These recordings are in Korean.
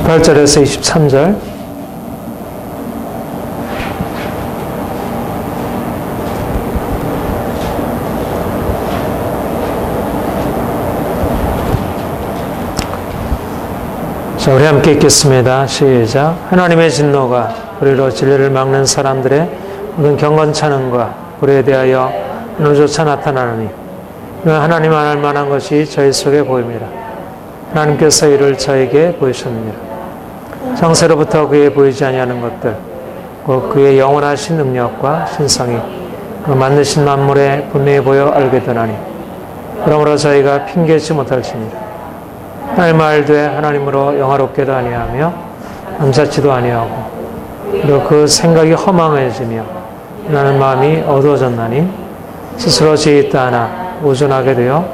18절에서 23절. 자, 우리 함께 읽겠습니다. 시작. 하나님의 진노가 우리로 진리를 막는 사람들의 모든 경건찬음과 우리에 대하여 오늘조차 나타나느니 이는 하나님 안 할 만한 것이 저희 속에 보입니다. 하나님께서 이를 저에게 보이셨느니라. 창세로부터 그에 보이지 아니하는 것들 곧 그의 영원하신 능력과 신성이 그 만드신 만물에 분명히 보여 알게 되나니 그러므로 저희가 핑계치 못할지니라. 하나님 말되 하나님으로 영화롭게도 아니하며 남사치도 아니하고 그리고 그 생각이 허망해지며 나는 마음이 어두워졌나니 스스로 지있다 하나 우존하게 되어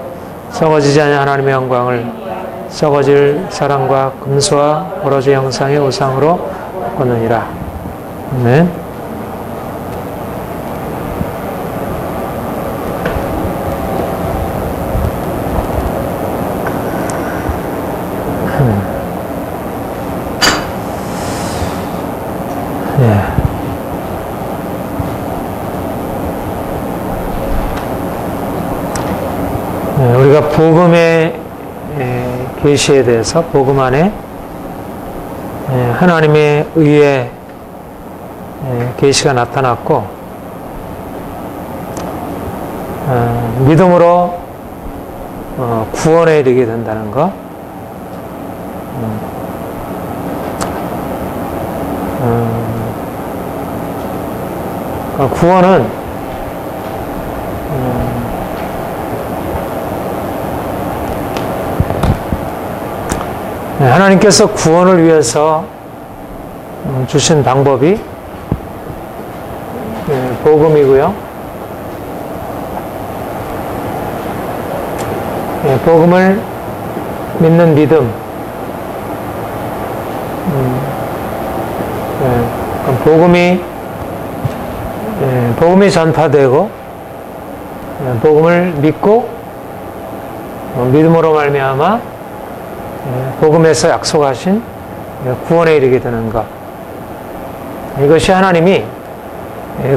썩어지지 아니한 하나님의 영광을 썩어질 사랑과 금수와 버러지 형상의 우상으로 바꿨느니라. 아멘. 우리가 복음의 계시에 대해서 복음 안에 하나님의 의의 계시가 나타났고 믿음으로 구원에 이르게 된다는 것, 구원은 하나님께서 구원을 위해서 주신 방법이 복음이고요. 복음을 믿는 믿음, 복음이 전파되고 복음을 믿고 믿음으로 말미암아 복음에서 약속하신 구원에 이르게 되는 것, 이것이 하나님이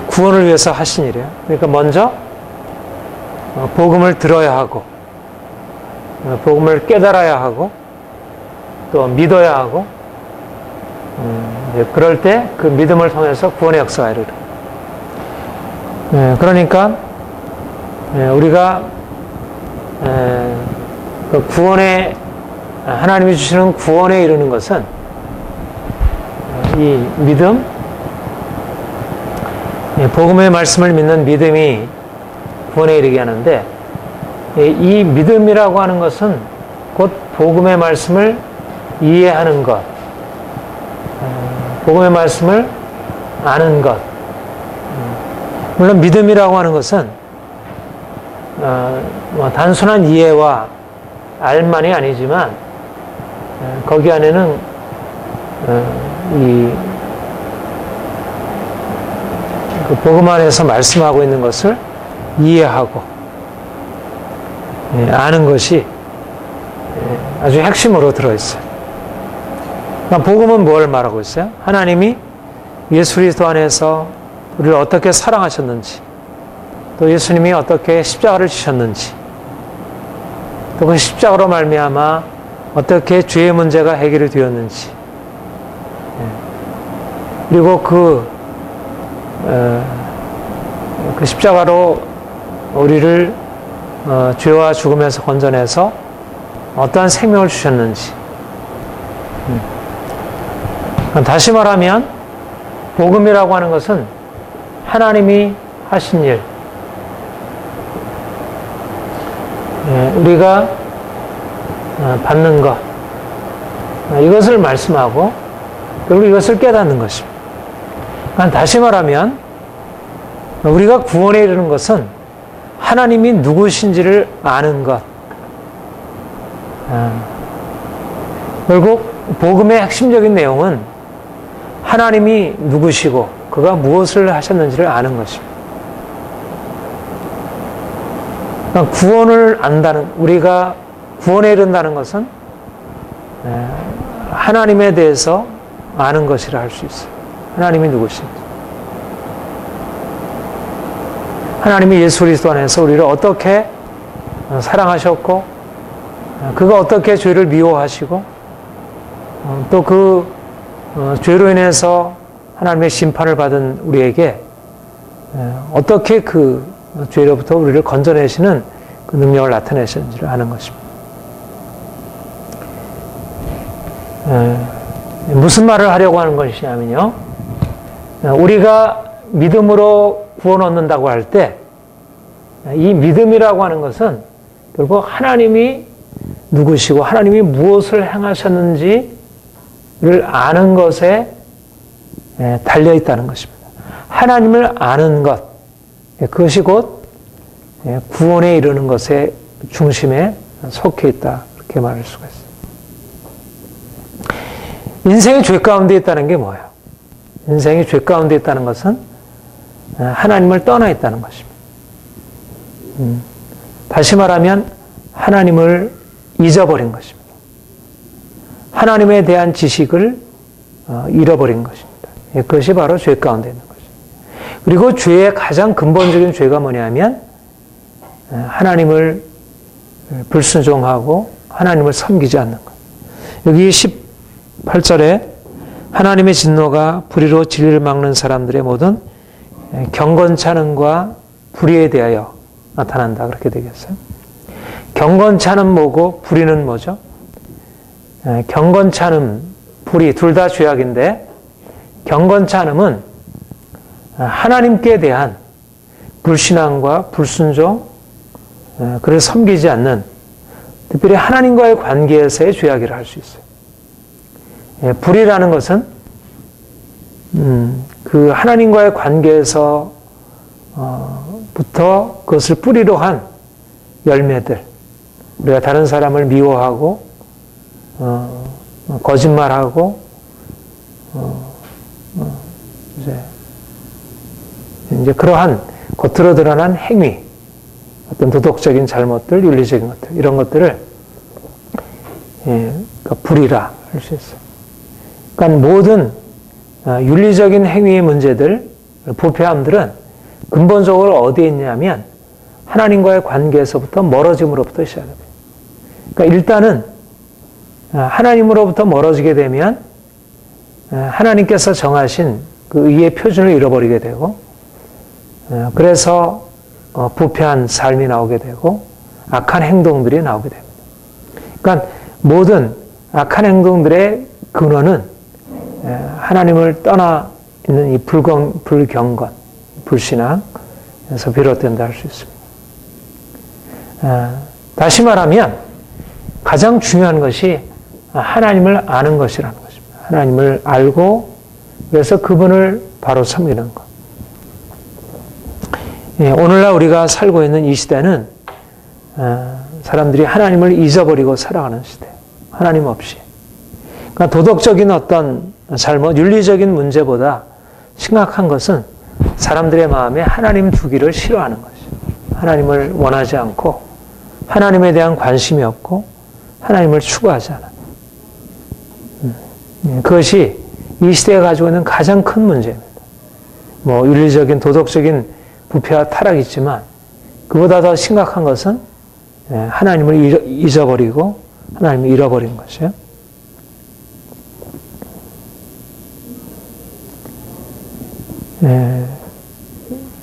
구원을 위해서 하신 일이에요. 그러니까 먼저 복음을 들어야 하고 복음을 깨달아야 하고 또 믿어야 하고 그럴 때 그 믿음을 통해서 구원의 역사가 이르러. 그러니까 우리가 그 구원의 하나님이 주시는 구원에 이르는 것은 이 믿음, 복음의 말씀을 믿는 믿음이 구원에 이르게 하는데 이 믿음이라고 하는 것은 곧 복음의 말씀을 이해하는 것, 복음의 말씀을 아는 것. 물론 믿음이라고 하는 것은 단순한 이해와 알만이 아니지만 거기 안에는 그 복음 안에서 말씀하고 있는 것을 이해하고 아는 것이 아주 핵심으로 들어있어요. 그러니까 복음은 뭘 말하고 있어요? 하나님이 예수 그리스도 안에서 우리를 어떻게 사랑하셨는지, 또 예수님이 어떻게 십자가를 지셨는지, 또 그 십자가로 말미암아 어떻게 죄의 문제가 해결이 되었는지, 그리고 그 십자가로 우리를 죄와 죽음에서 건져내서 어떠한 생명을 주셨는지. 다시 말하면 복음이라고 하는 것은 하나님이 하신 일, 우리가 받는 것, 이것을 말씀하고 그리고 이것을 깨닫는 것입니다. 다시 말하면 우리가 구원에 이르는 것은 하나님이 누구신지를 아는 것, 결국 복음의 핵심적인 내용은 하나님이 누구시고 그가 무엇을 하셨는지를 아는 것입니다. 그러니까 구원을 안다는, 우리가 구원에 이른다는 것은 하나님에 대해서 아는 것이라 할 수 있어요. 하나님이 누구신지. 하나님이 예수 그리스도 안에서 우리를 어떻게 사랑하셨고, 그가 어떻게 죄를 미워하시고, 또 그 죄로 인해서 하나님의 심판을 받은 우리에게 어떻게 그 죄로부터 우리를 건져내시는 그 능력을 나타내시는지를 아는 것입니다. 무슨 말을 하려고 하는 것이냐면요. 우리가 믿음으로 구원 얻는다고 할 때, 이 믿음이라고 하는 것은 결국 하나님이 누구시고 하나님이 무엇을 행하셨는지를 아는 것에 달려 있다는 것입니다. 하나님을 아는 것, 그것이 곧 구원에 이르는 것의 중심에 속해 있다. 그렇게 말할 수가 있습니다. 인생이 죄 가운데 있다는 게 뭐예요? 인생이 죄 가운데 있다는 것은 하나님을 떠나 있다는 것입니다. 다시 말하면 하나님을 잊어버린 것입니다. 하나님에 대한 지식을 잃어버린 것입니다. 그것이 바로 죄 가운데 있는 것입니다. 그리고 죄의 가장 근본적인 죄가 뭐냐면 하나님을 불순종하고 하나님을 섬기지 않는 것. 여기 18절에 하나님의 진노가 불의로 진리를 막는 사람들의 모든 경건찮음과 불의에 대하여 나타난다. 그렇게 되겠어요. 경건찮음 뭐고 불의는 뭐죠? 경건찮음, 불의 둘 다 죄악인데 경건찮음은 하나님께 대한 불신앙과 불순종, 그를 섬기지 않는 특별히 하나님과의 관계에서의 죄악이라 할 수 있어요. 불의라는 것은 그 하나님과의 관계에서 부터 그것을 뿌리로 한 열매들, 우리가 다른 사람을 미워하고 거짓말하고 이제 그러한 겉으로 드러난 행위, 어떤 도덕적인 잘못들, 윤리적인 것들, 이런 것들을 불의라 할 수 있어요. 그러니까 모든 윤리적인 행위의 문제들, 부패함들은 근본적으로 어디에 있냐면 하나님과의 관계에서부터 멀어짐으로부터 시작해요. 그러니까 일단은 하나님으로부터 멀어지게 되면 하나님께서 정하신 그 의의 표준을 잃어버리게 되고, 그래서 부패한 삶이 나오게 되고 악한 행동들이 나오게 됩니다. 그러니까 모든 악한 행동들의 근원은 하나님을 떠나 있는 이 불경건, 불신앙에서 비롯된다 할 수 있습니다. 다시 말하면 가장 중요한 것이 하나님을 아는 것이라는 것입니다. 하나님을 알고 그래서 그분을 바로 섬기는 것. 오늘날 우리가 살고 있는 이 시대는 사람들이 하나님을 잊어버리고 살아가는 시대. 하나님 없이. 그러니까 도덕적인 어떤 잘못, 윤리적인 문제보다 심각한 것은 사람들의 마음에 하나님 두기를 싫어하는 것이죠. 하나님을 원하지 않고 하나님에 대한 관심이 없고 하나님을 추구하지 않아요. 그것이 이 시대가 가지고 있는 가장 큰 문제입니다. 뭐 윤리적인 도덕적인 부패와 타락이 있지만 그보다 더 심각한 것은 하나님을 잊어버리고 하나님을 잃어버린 것이에요.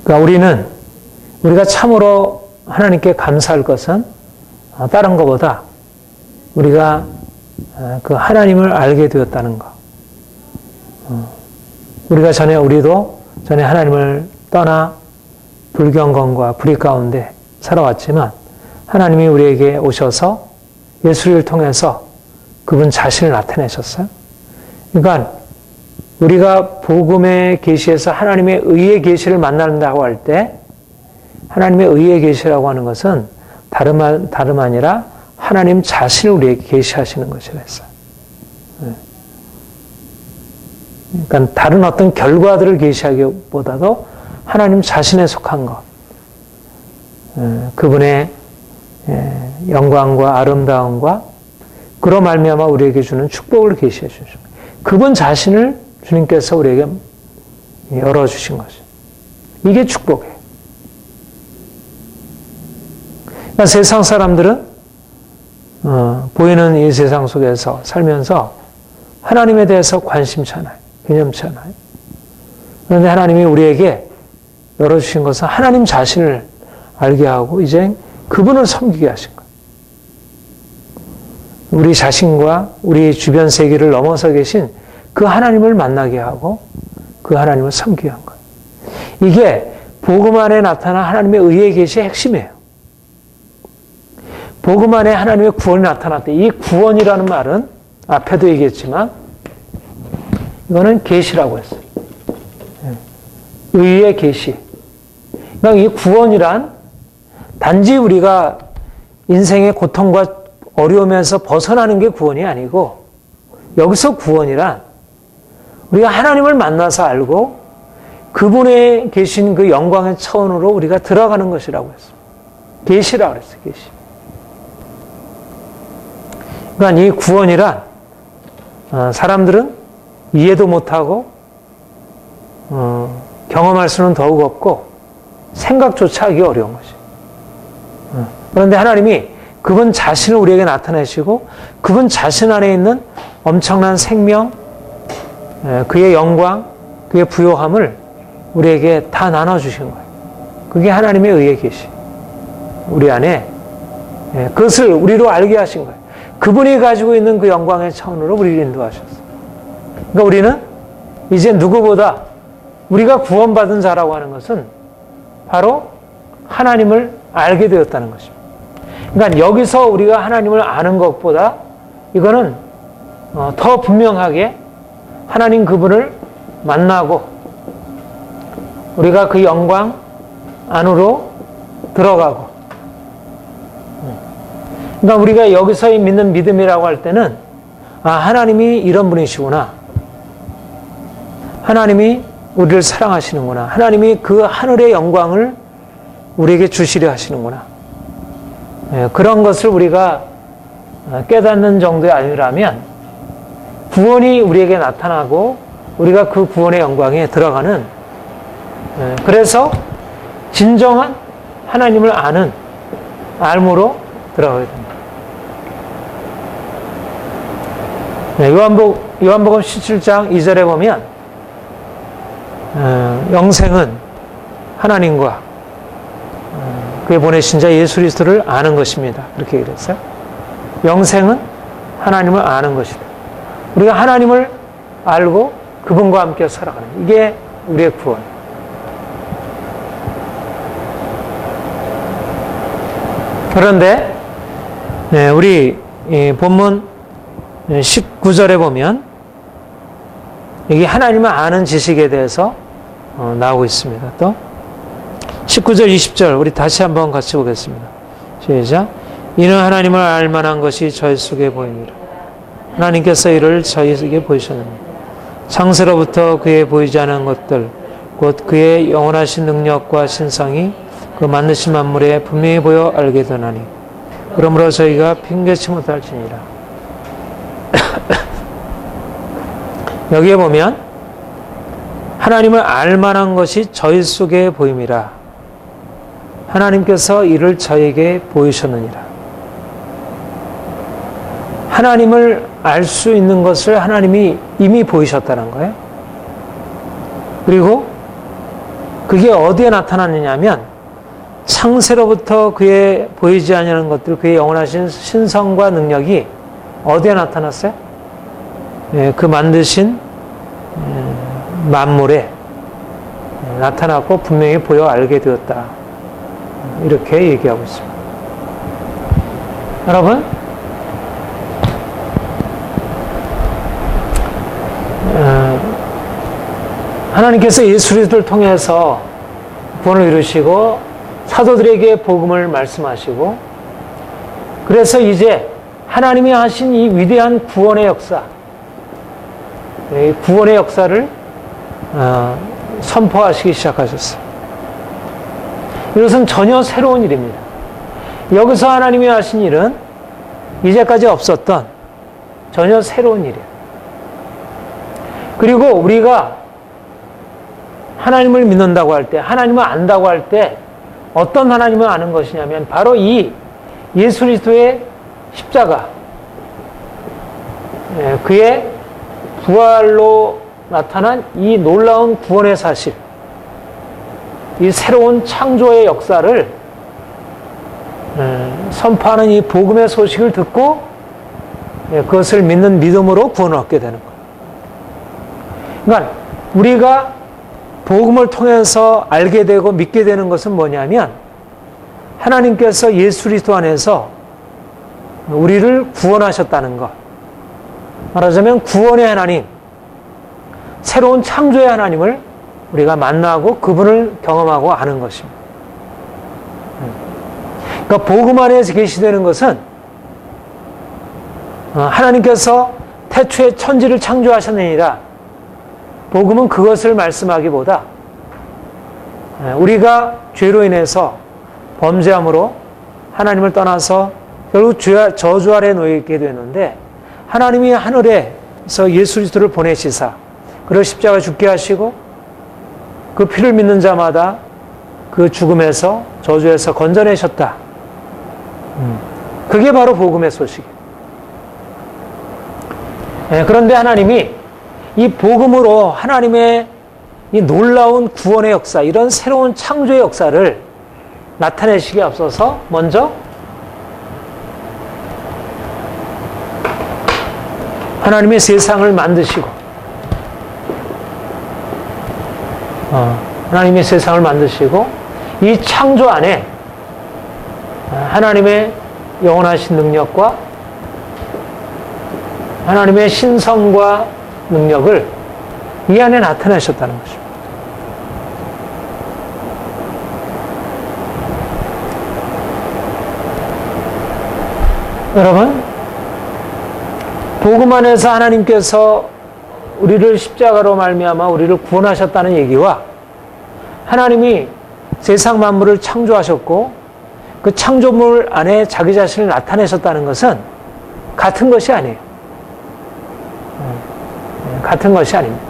그러니까 우리가 참으로 하나님께 감사할 것은 다른 것보다 우리가 그 하나님을 알게 되었다는 것. 우리도 전에 하나님을 떠나 불경건과 불의 가운데 살아왔지만 하나님이 우리에게 오셔서 예수를 통해서 그분 자신을 나타내셨어요. 그러니까 우리가 복음의 계시에서 하나님의 의의 계시를 만난다고 할 때 하나님의 의의 계시라고 하는 것은 다름 아니라 하나님 자신을 우리에게 계시하시는 것이라 했어요. 그러니까 다른 어떤 결과들을 계시하기보다도 하나님 자신에 속한 것, 그분의 영광과 아름다움과 그로 말미암아 우리에게 주는 축복을 계시해 주십니다. 그분 자신을 주님께서 우리에게 열어주신 거죠. 이게 축복이에요. 그러니까 세상 사람들은 보이는 이 세상 속에서 살면서 하나님에 대해서 관심치 않아요. 개념치 않아요. 그런데 하나님이 우리에게 열어주신 것은 하나님 자신을 알게 하고 이제 그분을 섬기게 하신 거예요. 우리 자신과 우리 주변 세계를 넘어서 계신 그 하나님을 만나게 하고 그 하나님을 섬기게 한 거예요. 이게 복음 안에 나타난 하나님의 의의 계시의 핵심이에요. 복음 안에 하나님의 구원이 나타났대. 이 구원이라는 말은 앞에도 얘기했지만 이거는 계시라고 했어요. 의의 계시. 그러니까 이 구원이란 단지 우리가 인생의 고통과 어려움에서 벗어나는 게 구원이 아니고 여기서 구원이란 우리가 하나님을 만나서 알고 그분에 계신 그 영광의 차원으로 우리가 들어가는 것이라고 했어요. 계시라고 했어요. 계시. 그러니까 이 구원이란 사람들은 이해도 못하고 경험할 수는 더욱 없고 생각조차 하기 어려운 것이에요. 그런데 하나님이 그분 자신을 우리에게 나타내시고 그분 자신 안에 있는 엄청난 생명, 그의 영광, 그의 부요함을 우리에게 다 나눠주신 거예요. 그게 하나님의 의의 계시. 우리 안에 그것을 우리로 알게 하신 거예요. 그분이 가지고 있는 그 영광의 차원으로 우리를 인도하셨어요. 그러니까 우리는 이제 누구보다 우리가 구원받은 자라고 하는 것은 바로 하나님을 알게 되었다는 것입니다. 그러니까 여기서 우리가 하나님을 아는 것보다 이거는 더 분명하게 하나님 그분을 만나고 우리가 그 영광 안으로 들어가고, 그러니까 우리가 여기서 믿는 믿음이라고 할 때는 하나님이 이런 분이시구나. 하나님이 우리를 사랑하시는구나. 하나님이 그 하늘의 영광을 우리에게 주시려 하시는구나. 그런 것을 우리가 깨닫는 정도의 아니라면 구원이 우리에게 나타나고 우리가 그 구원의 영광에 들어가는, 그래서 진정한 하나님을 아는 알므로 들어가게 됩니다. 요한복음 17장 2절에 보면 영생은 하나님과 그의 보내신 자 예수 그리스도를 아는 것입니다. 그렇게 얘기를 했어요. 영생은 하나님을 아는 것이다. 우리가 하나님을 알고 그분과 함께 살아가는, 이게 우리의 구원. 그런데 우리 본문 19절에 보면 여기 하나님을 아는 지식에 대해서 나오고 있습니다. 또 19절 20절 우리 다시 한번 같이 보겠습니다. 시작. 이는 하나님을 알 만한 것이 저희 속에 보이니라. 하나님께서 이를 저희에게 보이셨느니라. 창세로부터 그의 보이지 않은 것들 곧 그의 영원하신 능력과 신성이 그 만드신 만물에 분명히 보여 알게 되나니 그러므로 저희가 핑계치 못할지니라. 여기에 보면 하나님을 알 만한 것이 저희 속에 보임이라. 하나님께서 이를 저에게 보이셨느니라. 하나님을 알 수 있는 것을 하나님이 이미 보이셨다는 거예요. 그리고 그게 어디에 나타났느냐 하면 창세로부터 그의 보이지 아니하는 것들, 그의 영원하신 신성과 능력이 어디에 나타났어요? 그 만드신 만물에 나타났고 분명히 보여 알게 되었다. 이렇게 얘기하고 있습니다. 여러분, 하나님께서 예수 그리스도를 통해서 구원을 이루시고 사도들에게 복음을 말씀하시고, 그래서 이제 하나님이 하신 이 위대한 구원의 역사, 이 구원의 역사를 선포하시기 시작하셨어요. 이것은 전혀 새로운 일입니다. 여기서 하나님이 하신 일은 이제까지 없었던 전혀 새로운 일이에요. 그리고 우리가 하나님을 믿는다고 할 때, 하나님을 안다고 할 때 어떤 하나님을 아는 것이냐면 바로 이 예수 그리스도의 십자가, 그의 부활로 나타난 이 놀라운 구원의 사실, 이 새로운 창조의 역사를 선포하는 이 복음의 소식을 듣고 그것을 믿는 믿음으로 구원을 얻게 되는 거예요. 그러니까 우리가 복음을 통해서 알게 되고 믿게 되는 것은 뭐냐면 하나님께서 예수 그리스도 안에서 우리를 구원하셨다는 것. 말하자면 구원의 하나님, 새로운 창조의 하나님을 우리가 만나고 그분을 경험하고 아는 것입니다. 그러니까 복음 안에서 계시되는 것은 하나님께서 태초에 천지를 창조하셨느니라. 복음은 그것을 말씀하기보다 우리가 죄로 인해서 범죄함으로 하나님을 떠나서 결국 저주 아래 놓이게 되는데 하나님이 하늘에서 예수 그리스도를 보내시사 그를 십자가 죽게 하시고 그 피를 믿는 자마다 그 죽음에서 저주에서 건져내셨다. 그게 바로 복음의 소식이에요. 그런데 하나님이 이 복음으로 하나님의 이 놀라운 구원의 역사, 이런 새로운 창조의 역사를 나타내시기에 앞서서 먼저 하나님의 세상을 만드시고 하나님의 세상을 만드시고 이 창조 안에 하나님의 영원하신 능력과 하나님의 신성과 능력을 이 안에 나타내셨다는 것입니다. 여러분, 복음 안에서 하나님께서 우리를 십자가로 말미암아 우리를 구원하셨다는 얘기와 하나님이 세상 만물을 창조하셨고 그 창조물 안에 자기 자신을 나타내셨다는 것은 같은 것이 아니에요. 같은 것이 아닙니다.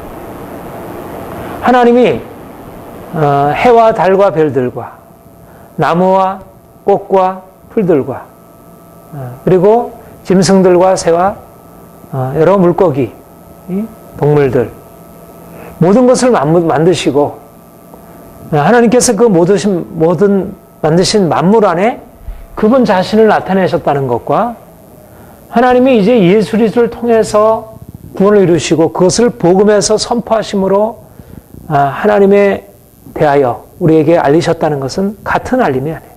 하나님이 해와 달과 별들과 나무와 꽃과 풀들과 그리고 짐승들과 새와 여러 물고기, 동물들 모든 것을 만드시고 하나님께서 그 모든 만드신 만물 안에 그분 자신을 나타내셨다는 것과 하나님이 이제 예수 그리스도를 통해서 구원을 이루시고 그것을 복음에서 선포하심으로 하나님에 대하여 우리에게 알리셨다는 것은 같은 알림이 아니에요.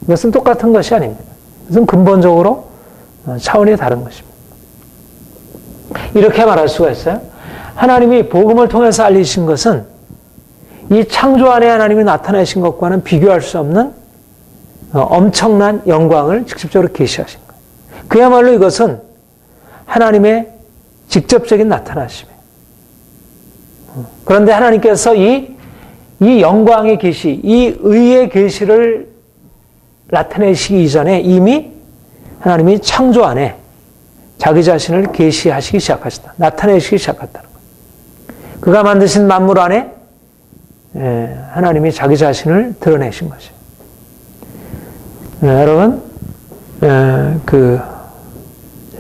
이것은 똑같은 것이 아닙니다. 이것은 근본적으로 차원이 다른 것입니다. 이렇게 말할 수가 있어요. 하나님이 복음을 통해서 알리신 것은 이 창조 안에 하나님이 나타내신 것과는 비교할 수 없는 엄청난 영광을 직접적으로 계시하신 거예요. 그야말로 이것은 하나님의 직접적인 나타나심이에요. 그런데 하나님께서 이 영광의 계시, 이 의의 계시를 나타내시기 이전에 이미 하나님이 창조 안에 자기 자신을 계시하시기 시작하셨다. 나타내시기 시작했다는 거예요. 그가 만드신 만물 안에 하나님이 자기 자신을 드러내신 것이에요. 여러분,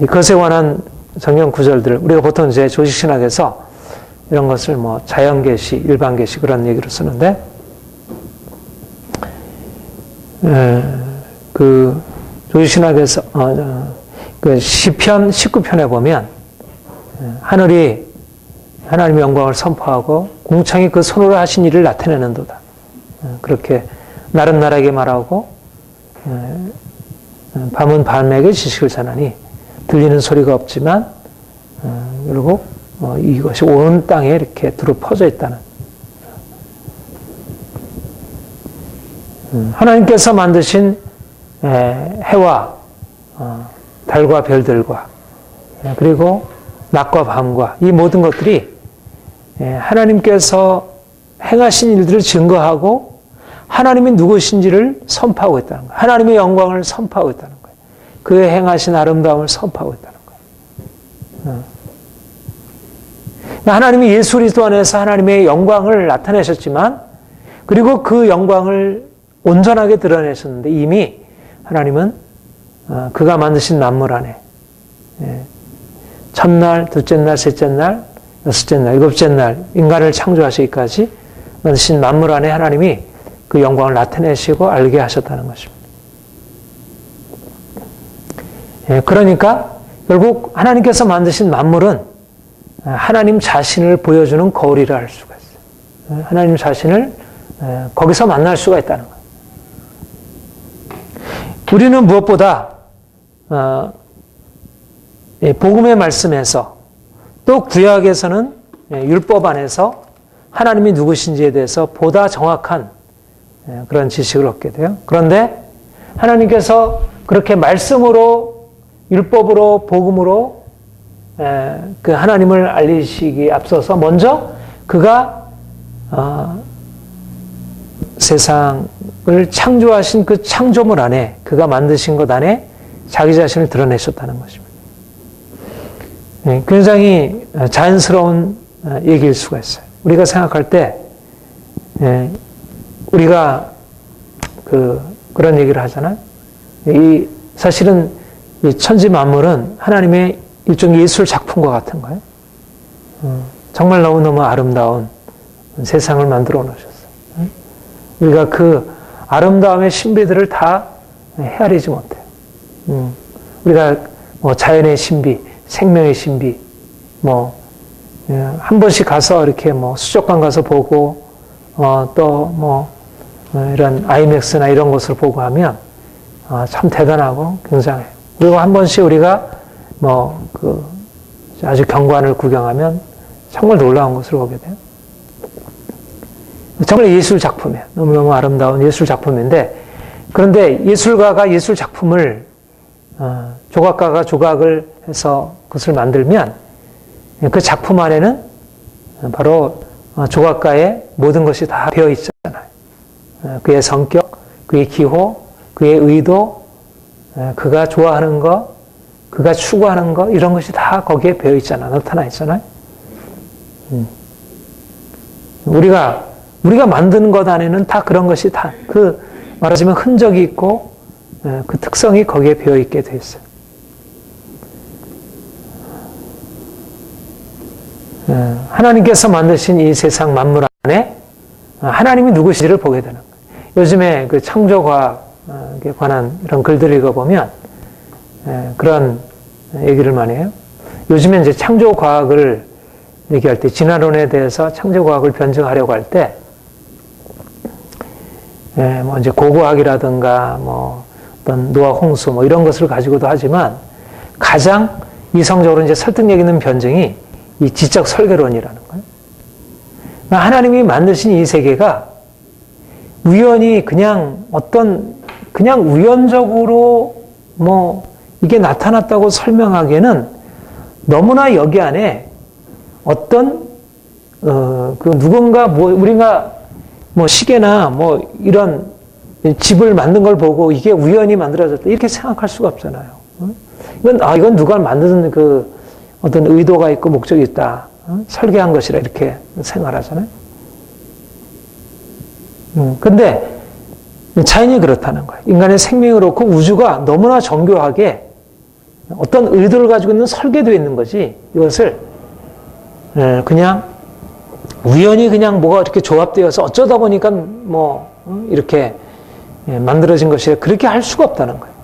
그것에 관한 성경 구절들, 우리가 보통 이제 조직신학에서 이런 것을 뭐 자연계시, 일반계시 그런 얘기로 쓰는데, 그 조직신학에서 그 시편 19편에 보면 하늘이 하나님의 영광을 선포하고 궁창이 그 손으로 하신 일을 나타내는도다. 그렇게 날은 날에게 말하고 밤은 밤에게 지식을 전하니 들리는 소리가 없지만 결국 이것이 온 땅에 이렇게 두루 퍼져 있다는. 하나님께서 만드신 해와 달과 별들과 그리고 낮과 밤과 이 모든 것들이 하나님께서 행하신 일들을 증거하고 하나님이 누구신지를 선포하고 있다는 거예요. 하나님의 영광을 선포하고 있다는 거예요. 그의 행하신 아름다움을 선포하고 있다는 거예요. 하나님이 예수 그리스도 안에서 하나님의 영광을 나타내셨지만, 그리고 그 영광을 온전하게 드러내셨는데, 이미 하나님은 그가 만드신 만물 안에 첫날, 둘째 날, 셋째 날, 여섯째 날, 일곱째 날 인간을 창조하시기까지 만드신 만물 안에 하나님이 그 영광을 나타내시고 알게 하셨다는 것입니다. 그러니까 결국 하나님께서 만드신 만물은 하나님 자신을 보여주는 거울이라 할 수가 있어요. 하나님 자신을 거기서 만날 수가 있다는 거예요. 우리는 무엇보다 복음의 말씀에서, 또 구약에서는 율법 안에서 하나님이 누구신지에 대해서 보다 정확한 그런 지식을 얻게 돼요. 그런데 하나님께서 그렇게 말씀으로, 율법으로, 복음으로 그 하나님을 알리시기에 앞서서 먼저 그가 세상을 창조하신 그 창조물 안에, 그가 만드신 것 안에 자기 자신을 드러내셨다는 것입니다. 굉장히 자연스러운 얘기일 수가 있어요. 우리가 생각할 때 우리가 그런 얘기를 하잖아요. 사실은 이 천지 만물은 하나님의 일종의 예술 작품과 같은 거예요. 정말 너무너무 아름다운 세상을 만들어 놓으셨어요. 우리가 그 아름다움의 신비들을 다 헤아리지 못해요. 우리가 뭐 자연의 신비, 생명의 신비, 한 번씩 가서 이렇게 수족관 가서 보고, 또 이런 아이맥스나 이런 것을 보고 하면, 참 대단하고 굉장해요. 그리고 한 번씩 우리가 아주 경관을 구경하면 정말 놀라운 것을 보게 돼요. 정말 예술 작품이에요. 너무너무 아름다운 예술 작품인데, 그런데 예술가가 예술 작품을, 조각가가 조각을 해서 그것을 만들면 그 작품 안에는 바로 조각가의 모든 것이 다 배어 있잖아요. 그의 성격, 그의 기호, 그의 의도, 그가 좋아하는 것, 그가 추구하는 것, 이런 것이 다 거기에 배어 있잖아요. 나타나 있잖아요. 우리가 만드는 것 안에는 다 그런 것이 다 말하자면 흔적이 있고 그 특성이 거기에 배어 있게 돼 있어요. 하나님께서 만드신 이 세상 만물 안에 하나님이 누구신지를 보게 되는 거예요. 요즘에 그 창조과학에 관한 이런 글들을 읽어보면 그런 얘기를 많이 해요. 요즘에 이제 창조과학을 얘기할 때, 진화론에 대해서 창조과학을 변증하려고 할 때, 이제 고고학이라든가, 어떤 노아 홍수, 이런 것을 가지고도 하지만, 가장 이성적으로 이제 설득력 있는 변증이 이 지적 설계론이라는 거예요. 하나님이 만드신 이 세계가 우연히 그냥 우연적으로 이게 나타났다고 설명하기에는 너무나 여기 안에 어떤 누군가 우리가 시계나 이런 집을 만든 걸 보고 이게 우연히 만들어졌다 이렇게 생각할 수가 없잖아요. 이건 누가 만든 어떤 의도가 있고 목적이 있다, 설계한 것이라 이렇게 생각하잖아요. 근데 자연이 그렇다는 거예요. 인간의 생명이 그렇고 우주가 너무나 정교하게 어떤 의도를 가지고 있는 설계되어 있는 거지, 이것을 그냥 우연히 그냥 뭐가 이렇게 조합되어서 어쩌다 보니까 이렇게 만들어진 것이라 그렇게 할 수가 없다는 거예요.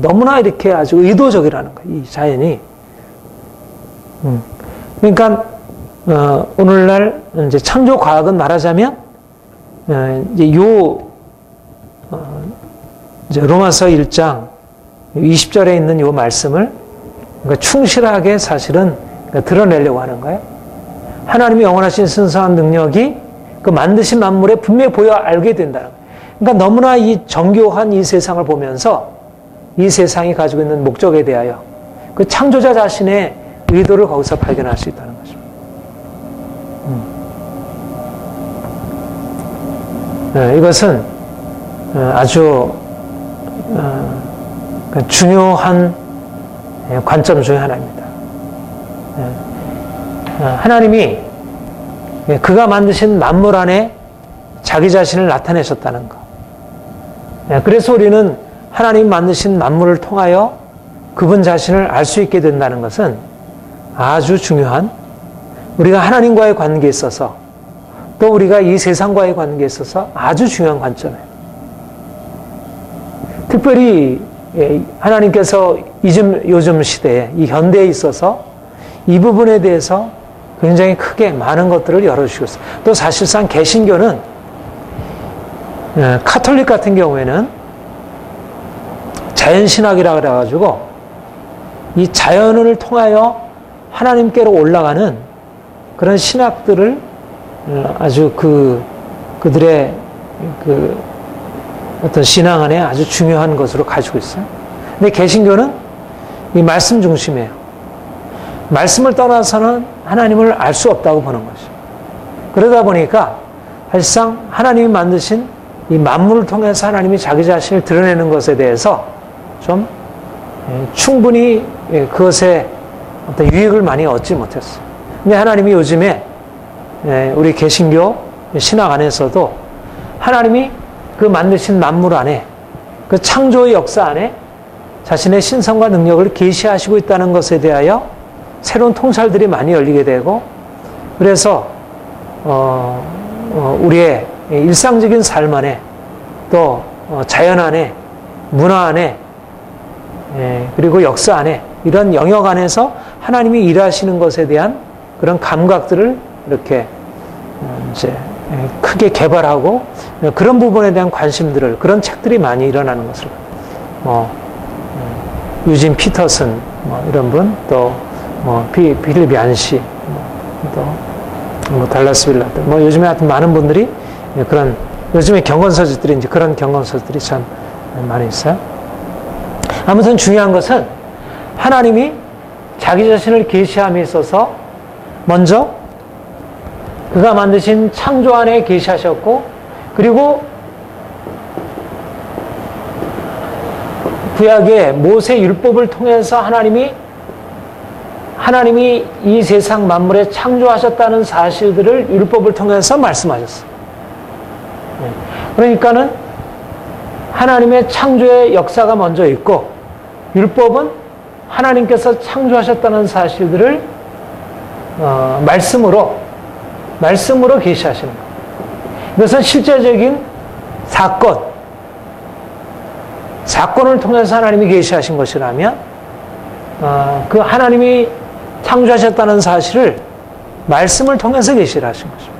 너무나 이렇게 아주 의도적이라는 거예요, 이 자연이. 그러니까 오늘날 이제 창조 과학은 말하자면 이제 로마서 1장 20절에 있는 이 말씀을 충실하게 사실은 드러내려고 하는 거예요. 하나님이 영원하신 순수한 능력이 그 만드신 만물에 분명히 보여 알게 된다는 거예요. 그러니까 너무나 이 정교한 이 세상을 보면서 이 세상이 가지고 있는 목적에 대하여 그 창조자 자신의 의도를 거기서 발견할 수 있다는 것입니다. 이것은 아주 중요한 관점 중에 하나입니다. 하나님이 그가 만드신 만물 안에 자기 자신을 나타내셨다는 것. 그래서 우리는 하나님 만드신 만물을 통하여 그분 자신을 알 수 있게 된다는 것은 아주 중요한, 우리가 하나님과의 관계에 있어서 또 우리가 이 세상과의 관계에 있어서 아주 중요한 관점이에요. 특별히 하나님께서 요즘 시대에 이 현대에 있어서 이 부분에 대해서 굉장히 크게 많은 것들을 열어주시고 있어요. 또 사실상 개신교는 카톨릭 같은 경우에는 자연신학이라 그래가지고 이 자연을 통하여 하나님께로 올라가는 그런 신학들을 아주 그들의 어떤 신앙 안에 아주 중요한 것으로 가지고 있어요. 근데 개신교는 이 말씀 중심이에요. 말씀을 떠나서는 하나님을 알 수 없다고 보는 거죠. 그러다 보니까 사실상 하나님이 만드신 이 만물을 통해서 하나님이 자기 자신을 드러내는 것에 대해서 좀 충분히 그것에 어떤 유익을 많이 얻지 못했어요. 근데 하나님이 요즘에 우리 개신교 신학 안에서도 하나님이 그 만드신 만물 안에, 그 창조의 역사 안에 자신의 신성과 능력을 계시하시고 있다는 것에 대하여 새로운 통찰들이 많이 열리게 되고, 그래서 우리의 일상적인 삶 안에 또 자연 안에, 문화 안에, 그리고 역사 안에, 이런 영역 안에서 하나님이 일하시는 것에 대한 그런 감각들을 이렇게 이제 크게 개발하고, 그런 부분에 대한 관심들을, 그런 책들이 많이 일어나는 것을, 유진 피터슨 이런 분, 또 필립 얀시, 또 달라스 빌라드, 요즘에 하여튼 많은 분들이 그런, 요즘에 경건서적들이 이제 그런 경건서적들이 참 많이 있어요. 아무튼 중요한 것은 하나님이 자기 자신을 계시함에 있어서 먼저 그가 만드신 창조 안에 계시하셨고, 그리고 구약의 모세 율법을 통해서 하나님이 이 세상 만물에 창조하셨다는 사실들을 율법을 통해서 말씀하셨어요. 그러니까는 하나님의 창조의 역사가 먼저 있고, 율법은 하나님께서 창조하셨다는 사실들을 말씀으로 계시하시는 거예요. 이것은 실제적인 사건을 통해서 하나님이 계시하신 것이라면, 그 하나님이 창조하셨다는 사실을 말씀을 통해서 계시를 하신 거죠.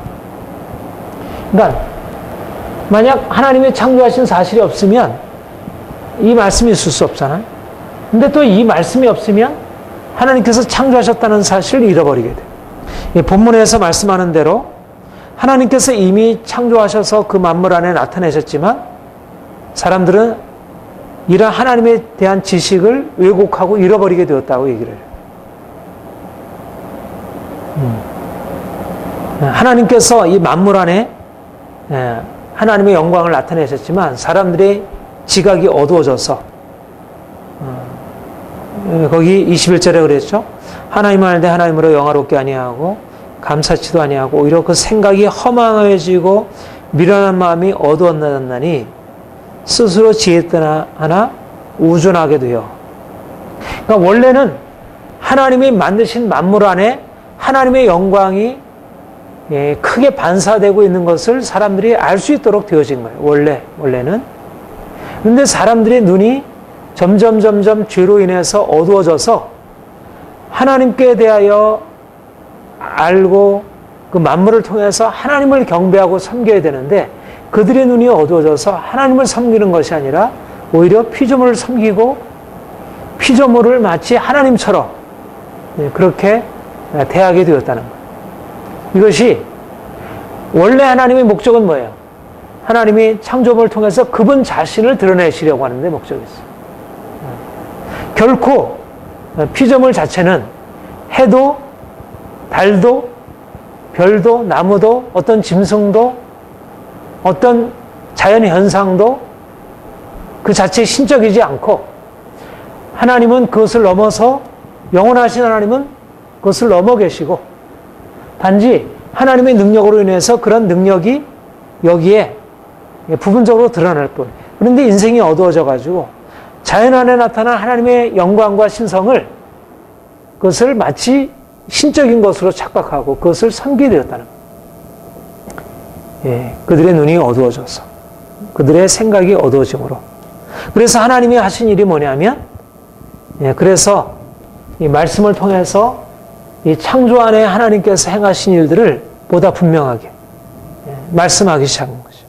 그러니까 만약 하나님이 창조하신 사실이 없으면 이 말씀이 있을 수 없잖아요. 근데 또 이 말씀이 없으면 하나님께서 창조하셨다는 사실을 잃어버리게 돼요. 이 본문에서 말씀하는 대로 하나님께서 이미 창조하셔서 그 만물 안에 나타내셨지만, 사람들은 이런 하나님에 대한 지식을 왜곡하고 잃어버리게 되었다고 얘기를 해요. 하나님께서 이 만물 안에 하나님의 영광을 나타내셨지만 사람들의 지각이 어두워져서, 거기 21절에 그랬죠. 하나님을 알되 하나님으로 영화롭게 아니하고 감사치도 아니하고 오히려 그 생각이 허망해지고 미련한 마음이 어두워졌나니 스스로 지혜떠나 하나 우존하게 되어. 그러니까 원래는 하나님이 만드신 만물 안에 하나님의 영광이 크게 반사되고 있는 것을 사람들이 알 수 있도록 되어진 거예요. 원래는. 그런데 사람들의 눈이 점점 죄로 인해서 어두워져서 하나님께 대하여 알고 그 만물을 통해서 하나님을 경배하고 섬겨야 되는데, 그들의 눈이 어두워져서 하나님을 섬기는 것이 아니라 오히려 피조물을 섬기고 피조물을 마치 하나님처럼 그렇게 대하게 되었다는 거예요. 이것이 원래 하나님의 목적은 뭐예요? 하나님이 창조물을 통해서 그분 자신을 드러내시려고 하는데 목적이 있어요. 결코 피조물 자체는 해도 달도 별도 나무도 어떤 짐승도 어떤 자연 현상도 그 자체에 신적이지 않고, 하나님은 그것을 넘어서 영원하신 하나님은 그것을 넘어 계시고 단지 하나님의 능력으로 인해서 그런 능력이 여기에 부분적으로 드러날 뿐. 그런데 인생이 어두워져 가지고 자연 안에 나타난 하나님의 영광과 신성을 그것을 마치 신적인 것으로 착각하고 그것을 섬기게 되었다는 거예요. 그들의 눈이 어두워져서 그들의 생각이 어두워짐으로. 그래서 하나님이 하신 일이 뭐냐면 그래서 이 말씀을 통해서 이 창조 안에 하나님께서 행하신 일들을 보다 분명하게 말씀하기 시작한 거죠.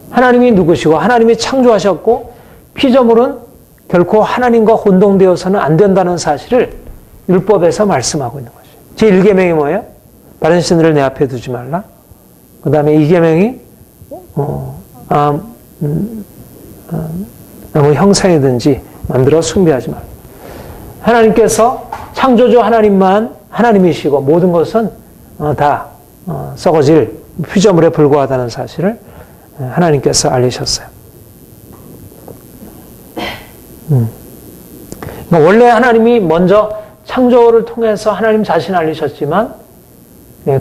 하나님이 누구시고 하나님이 창조하셨고 피조물은 결코 하나님과 혼동되어서는 안 된다는 사실을 율법에서 말씀하고 있는 거죠. 제1계명이 뭐예요? 다른 신들을 내 앞에 두지 말라. 그 다음에 2계명이 아무 형상이든지 만들어 숭배하지 말라. 하나님께서 창조주 하나님만 하나님이시고 모든 것은 다 썩어질 피조물에 불과하다는 사실을 하나님께서 알리셨어요. 원래 하나님이 먼저 창조를 통해서 하나님 자신을 알리셨지만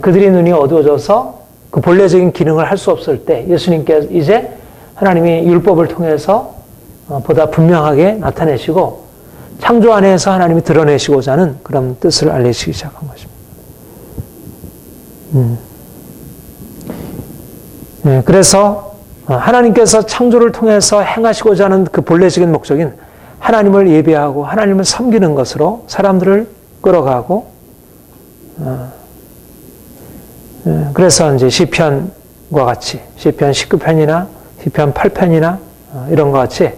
그들의 눈이 어두워져서 그 본래적인 기능을 할 수 없을 때 예수님께서 이제 하나님이 율법을 통해서 보다 분명하게 나타내시고 창조 안에서 하나님이 드러내시고자 하는 그런 뜻을 알리시기 시작한 것입니다. 그래서 하나님께서 창조를 통해서 행하시고자 하는 그 본래적인 목적인 하나님을 예배하고 하나님을 섬기는 것으로 사람들을 끌어가고 그래서 이제 시편과 같이 시편 19편이나 시편 8편이나 이런 것 같이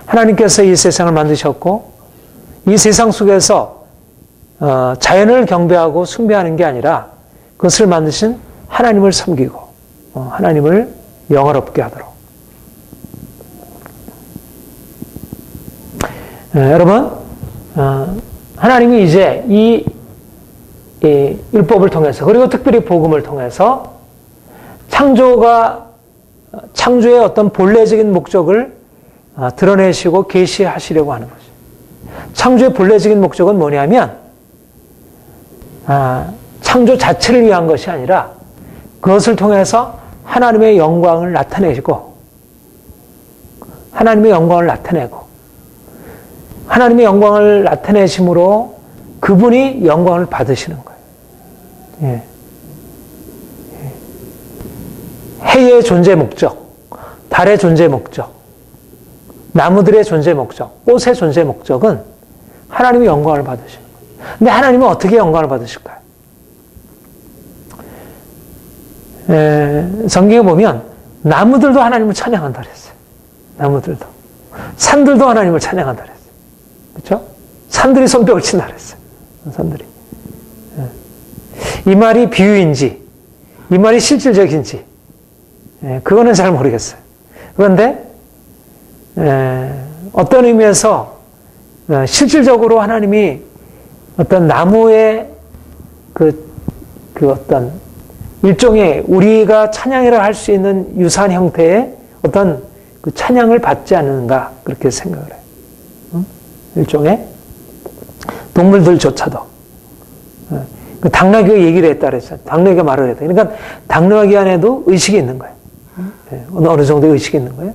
하나님께서 이 세상을 만드셨고 이 세상 속에서 자연을 경배하고 숭배하는 게 아니라 그것을 만드신 하나님을 섬기고 하나님을 영화롭게 하도록. 여러분, 하나님이 이제 이 율법을 통해서 그리고 특별히 복음을 통해서 창조의 어떤 본래적인 목적을 드러내시고 계시하시려고 하는 거죠. 창조의 본래적인 목적은 뭐냐면 창조 자체를 위한 것이 아니라 그것을 통해서 하나님의 영광을 나타내시고 하나님의 영광을 나타내고 하나님의 영광을 나타내심으로 그분이 영광을 받으시는 거예요. 해의 존재 목적, 달의 존재 목적, 나무들의 존재 목적, 꽃의 존재 목적은 하나님의 영광을 받으시는 거예요. 근데 하나님은 어떻게 영광을 받으실까요? 성경에 보면 나무들도 하나님을 찬양한다 그랬어요. 나무들도. 산들도 하나님을 찬양한다 그랬어요. 그렇죠? 산들이 손뼉을 친다 그랬어요. 산들이. 이 말이 비유인지 이 말이 실질적인지 그거는 잘 모르겠어요. 그런데 어떤 의미에서 실질적으로 하나님이 어떤 나무의 그 어떤 일종의 우리가 찬양이라 할 수 있는 유사한 형태의 어떤 그 찬양을 받지 않는가 그렇게 생각을 해요. 일종의 동물들조차도 당나귀가 얘기를 했다 그랬어요. 당나귀가 말을 했다. 그러니까 당나귀 안에도 의식이 있는 거예요. 어느 정도의 의식이 있는 거예요.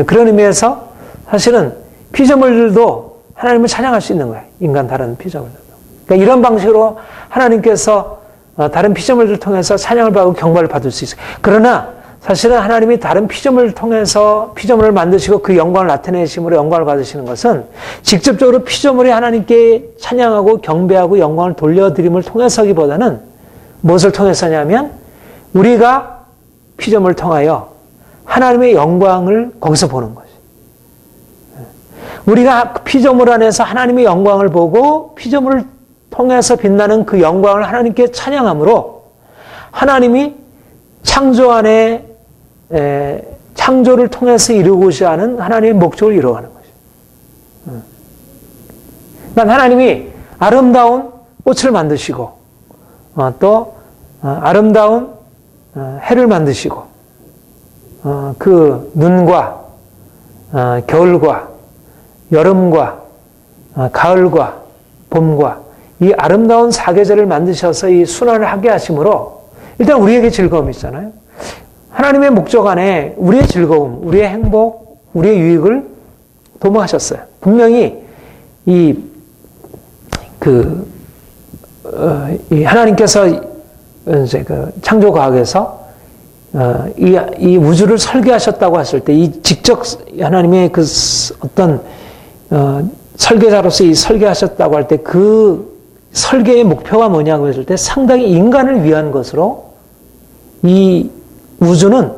그런 의미에서 사실은 피조물들도 하나님을 찬양할 수 있는 거예요. 인간 다른 피조물들도. 그러니까 이런 방식으로 하나님께서 다른 피조물들을 통해서 찬양을 받고 경배를 받을 수 있어요. 그러나 사실은 하나님이 다른 피조물을 통해서 피조물을 만드시고 그 영광을 나타내심으로 영광을 받으시는 것은 직접적으로 피조물이 하나님께 찬양하고 경배하고 영광을 돌려드림을 통해서기보다는 무엇을 통해서냐면 우리가 피조물을 통하여 하나님의 영광을 거기서 보는 거죠. 우리가 피조물 안에서 하나님의 영광을 보고 피조물을 통해서 빛나는 그 영광을 하나님께 찬양함으로 하나님이 창조 안에 창조를 통해서 이루고자 하는 하나님의 목적을 이루어가는 거죠. 그러니까 하나님이 아름다운 꽃을 만드시고 또 아름다운 해를 만드시고 그 눈과 겨울과 여름과 가을과 봄과 이 아름다운 사계절을 만드셔서 이 순환을 하게 하심으로 일단 우리에게 즐거움이 있잖아요. 하나님의 목적 안에 우리의 즐거움, 우리의 행복, 우리의 유익을 도모하셨어요. 분명히 이 하나님께서 이제 그 창조과학에서 이 우주를 설계하셨다고 했을 때 이 직접 하나님의 그 어떤 설계자로서 이 설계하셨다고 할 때 그 설계의 목표가 뭐냐고 했을 때 상당히 인간을 위한 것으로 이 우주는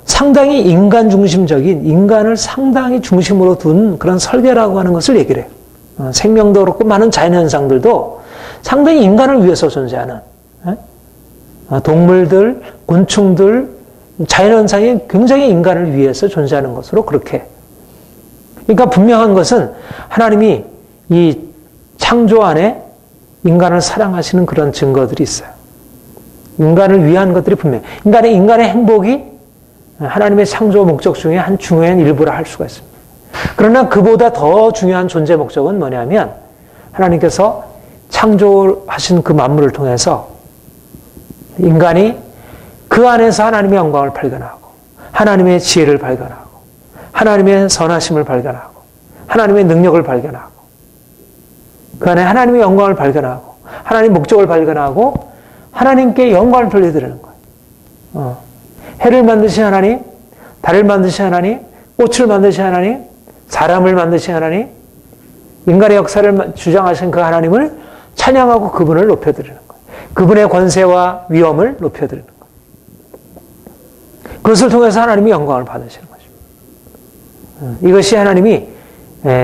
상당히 인간 중심적인 인간을 상당히 중심으로 둔 그런 설계라고 하는 것을 얘기를 해요. 생명도 그렇고 많은 자연현상들도 상당히 인간을 위해서 존재하는 동물들, 곤충들, 자연현상이 굉장히 인간을 위해서 존재하는 것으로 그렇게. 그러니까 분명한 것은 하나님이 이 창조 안에 인간을 사랑하시는 그런 증거들이 있어요. 인간을 위한 것들이 분명해요. 인간의 행복이 하나님의 창조 목적 중에 한 중요한 일부라 할 수가 있습니다. 그러나 그보다 더 중요한 존재 목적은 뭐냐면 하나님께서 창조하신 그 만물을 통해서 인간이 그 안에서 하나님의 영광을 발견하고 하나님의 지혜를 발견하고 하나님의 선하심을 발견하고 하나님의 능력을 발견하고 그 안에 하나님의 영광을 발견하고 하나님의 목적을 발견하고 하나님께 영광을 돌려드리는 거예요. 해를 만드신 하나님, 달을 만드신 하나님, 꽃을 만드신 하나님, 사람을 만드신 하나님, 인간의 역사를 주장하신 그 하나님을 찬양하고 그분을 높여드리는 거예요. 그분의 권세와 위엄을 높여드리는 거예요. 그것을 통해서 하나님이 영광을 받으시는 거죠. 이것이 하나님이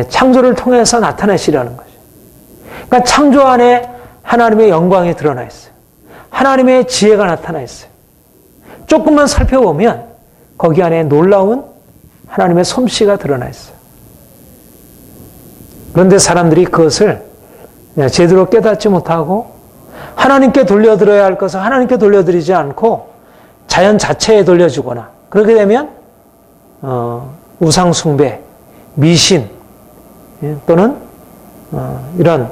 창조를 통해서 나타내시려는 거죠. 그러니까 창조 안에 하나님의 영광이 드러나 있어요. 하나님의 지혜가 나타나 있어요. 조금만 살펴보면 거기 안에 놀라운 하나님의 솜씨가 드러나 있어요. 그런데 사람들이 그것을 제대로 깨닫지 못하고 하나님께 돌려드려야 할 것을 하나님께 돌려드리지 않고 자연 자체에 돌려주거나 그렇게 되면 우상숭배, 미신 또는 이런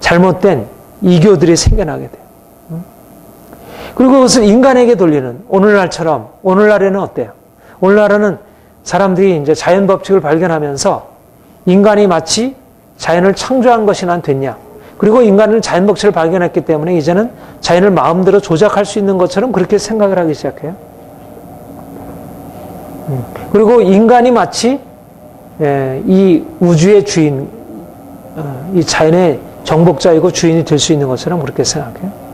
잘못된 이교들이 생겨나게 돼요. 그리고 그것을 인간에게 돌리는 오늘날처럼 오늘날에는 어때요? 오늘날에는 사람들이 이제 자연 법칙을 발견하면서 인간이 마치 자연을 창조한 것이 난 됐냐? 그리고 인간은 자연 법칙을 발견했기 때문에 이제는 자연을 마음대로 조작할 수 있는 것처럼 그렇게 생각을 하기 시작해요. 그리고 인간이 마치 이 우주의 주인, 이 자연의 정복자이고 주인이 될 수 있는 것처럼 그렇게 생각해요.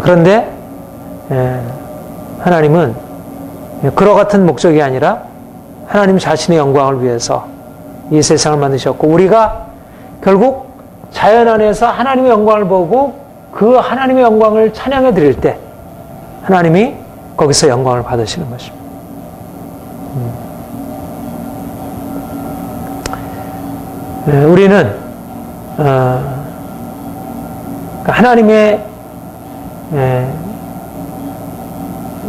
그런데 하나님은 그와 같은 목적이 아니라 하나님 자신의 영광을 위해서 이 세상을 만드셨고 우리가 결국 자연 안에서 하나님의 영광을 보고 그 하나님의 영광을 찬양해 드릴 때 하나님이 거기서 영광을 받으시는 것입니다. 우리는 하나님의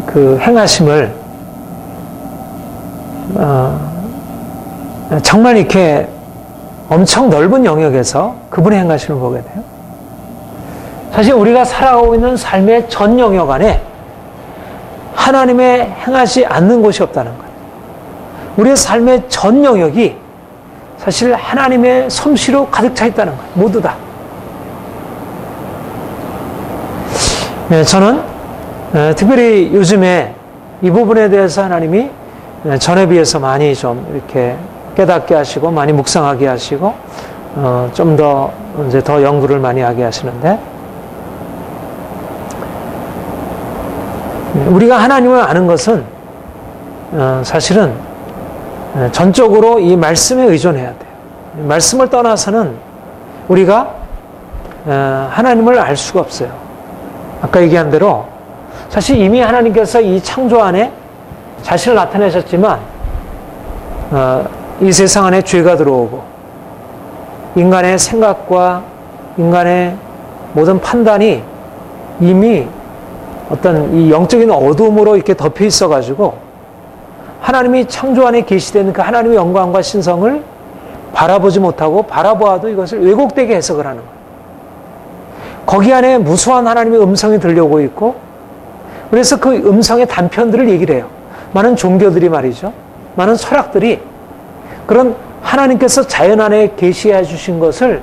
그 행하심을 정말 이렇게 엄청 넓은 영역에서 그분의 행하심을 보게 돼요. 사실 우리가 살아가고 있는 삶의 전 영역 안에 하나님의 행하지 않는 곳이 없다는 거예요. 우리의 삶의 전 영역이 사실 하나님의 솜씨로 가득 차 있다는 거예요. 모두 다. 저는 특별히 요즘에 이 부분에 대해서 하나님이 전에 비해서 많이 좀 이렇게 깨닫게 하시고 많이 묵상하게 하시고 좀 더 이제 더 연구를 많이 하게 하시는데 우리가 하나님을 아는 것은 사실은 전적으로 이 말씀에 의존해야 돼요. 말씀을 떠나서는 우리가 하나님을 알 수가 없어요. 아까 얘기한 대로 사실 이미 하나님께서 이 창조 안에 자신을 나타내셨지만 이 세상 안에 죄가 들어오고 인간의 생각과 인간의 모든 판단이 이미 어떤 이 영적인 어둠으로 이렇게 덮여 있어가지고 하나님이 창조 안에 계시된 그 하나님의 영광과 신성을 바라보지 못하고 바라보아도 이것을 왜곡되게 해석을 하는 거예요. 거기 안에 무수한 하나님의 음성이 들려오고 있고, 그래서 그 음성의 단편들을 얘기를 해요. 많은 종교들이 말이죠. 많은 철학들이 그런 하나님께서 자연 안에 계시해 주신 것을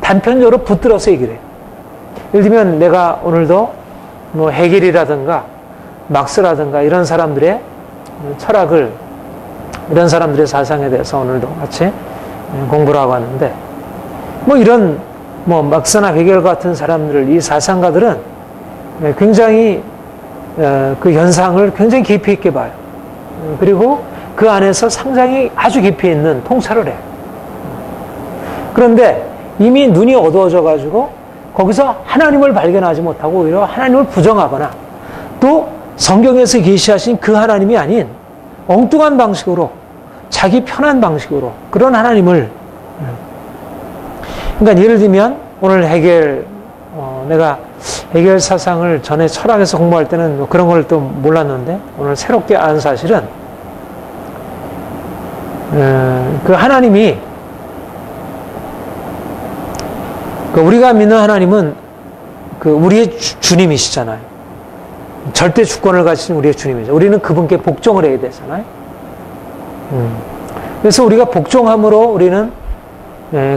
단편적으로 붙들어서 얘기를 해요. 예를 들면 내가 오늘도 뭐 헤겔이라든가 막스라든가 이런 사람들의 철학을, 이런 사람들의 사상에 대해서 오늘도 같이 공부를 하고 왔는데, 뭐 이런 뭐 막스나 헤겔 같은 사람들을, 이 사상가들은 굉장히 그 현상을 굉장히 깊이 있게 봐요. 그리고 그 안에서 상당히 아주 깊이 있는 통찰을 해요. 그런데 이미 눈이 어두워져 가지고 거기서 하나님을 발견하지 못하고 오히려 하나님을 부정하거나, 또 성경에서 계시하신 그 하나님이 아닌 엉뚱한 방식으로, 자기 편한 방식으로 그런 하나님을, 그러니까 예를 들면 오늘 헤겔, 내가 헤겔 사상을 전에 철학에서 공부할 때는 그런 걸 또 몰랐는데 오늘 새롭게 아는 사실은, 그 하나님이, 우리가 믿는 하나님은 그 우리의 주님이시잖아요. 절대 주권을 가지신 우리의 주님이죠. 우리는 그분께 복종을 해야 되잖아요. 그래서 우리가 복종함으로 우리는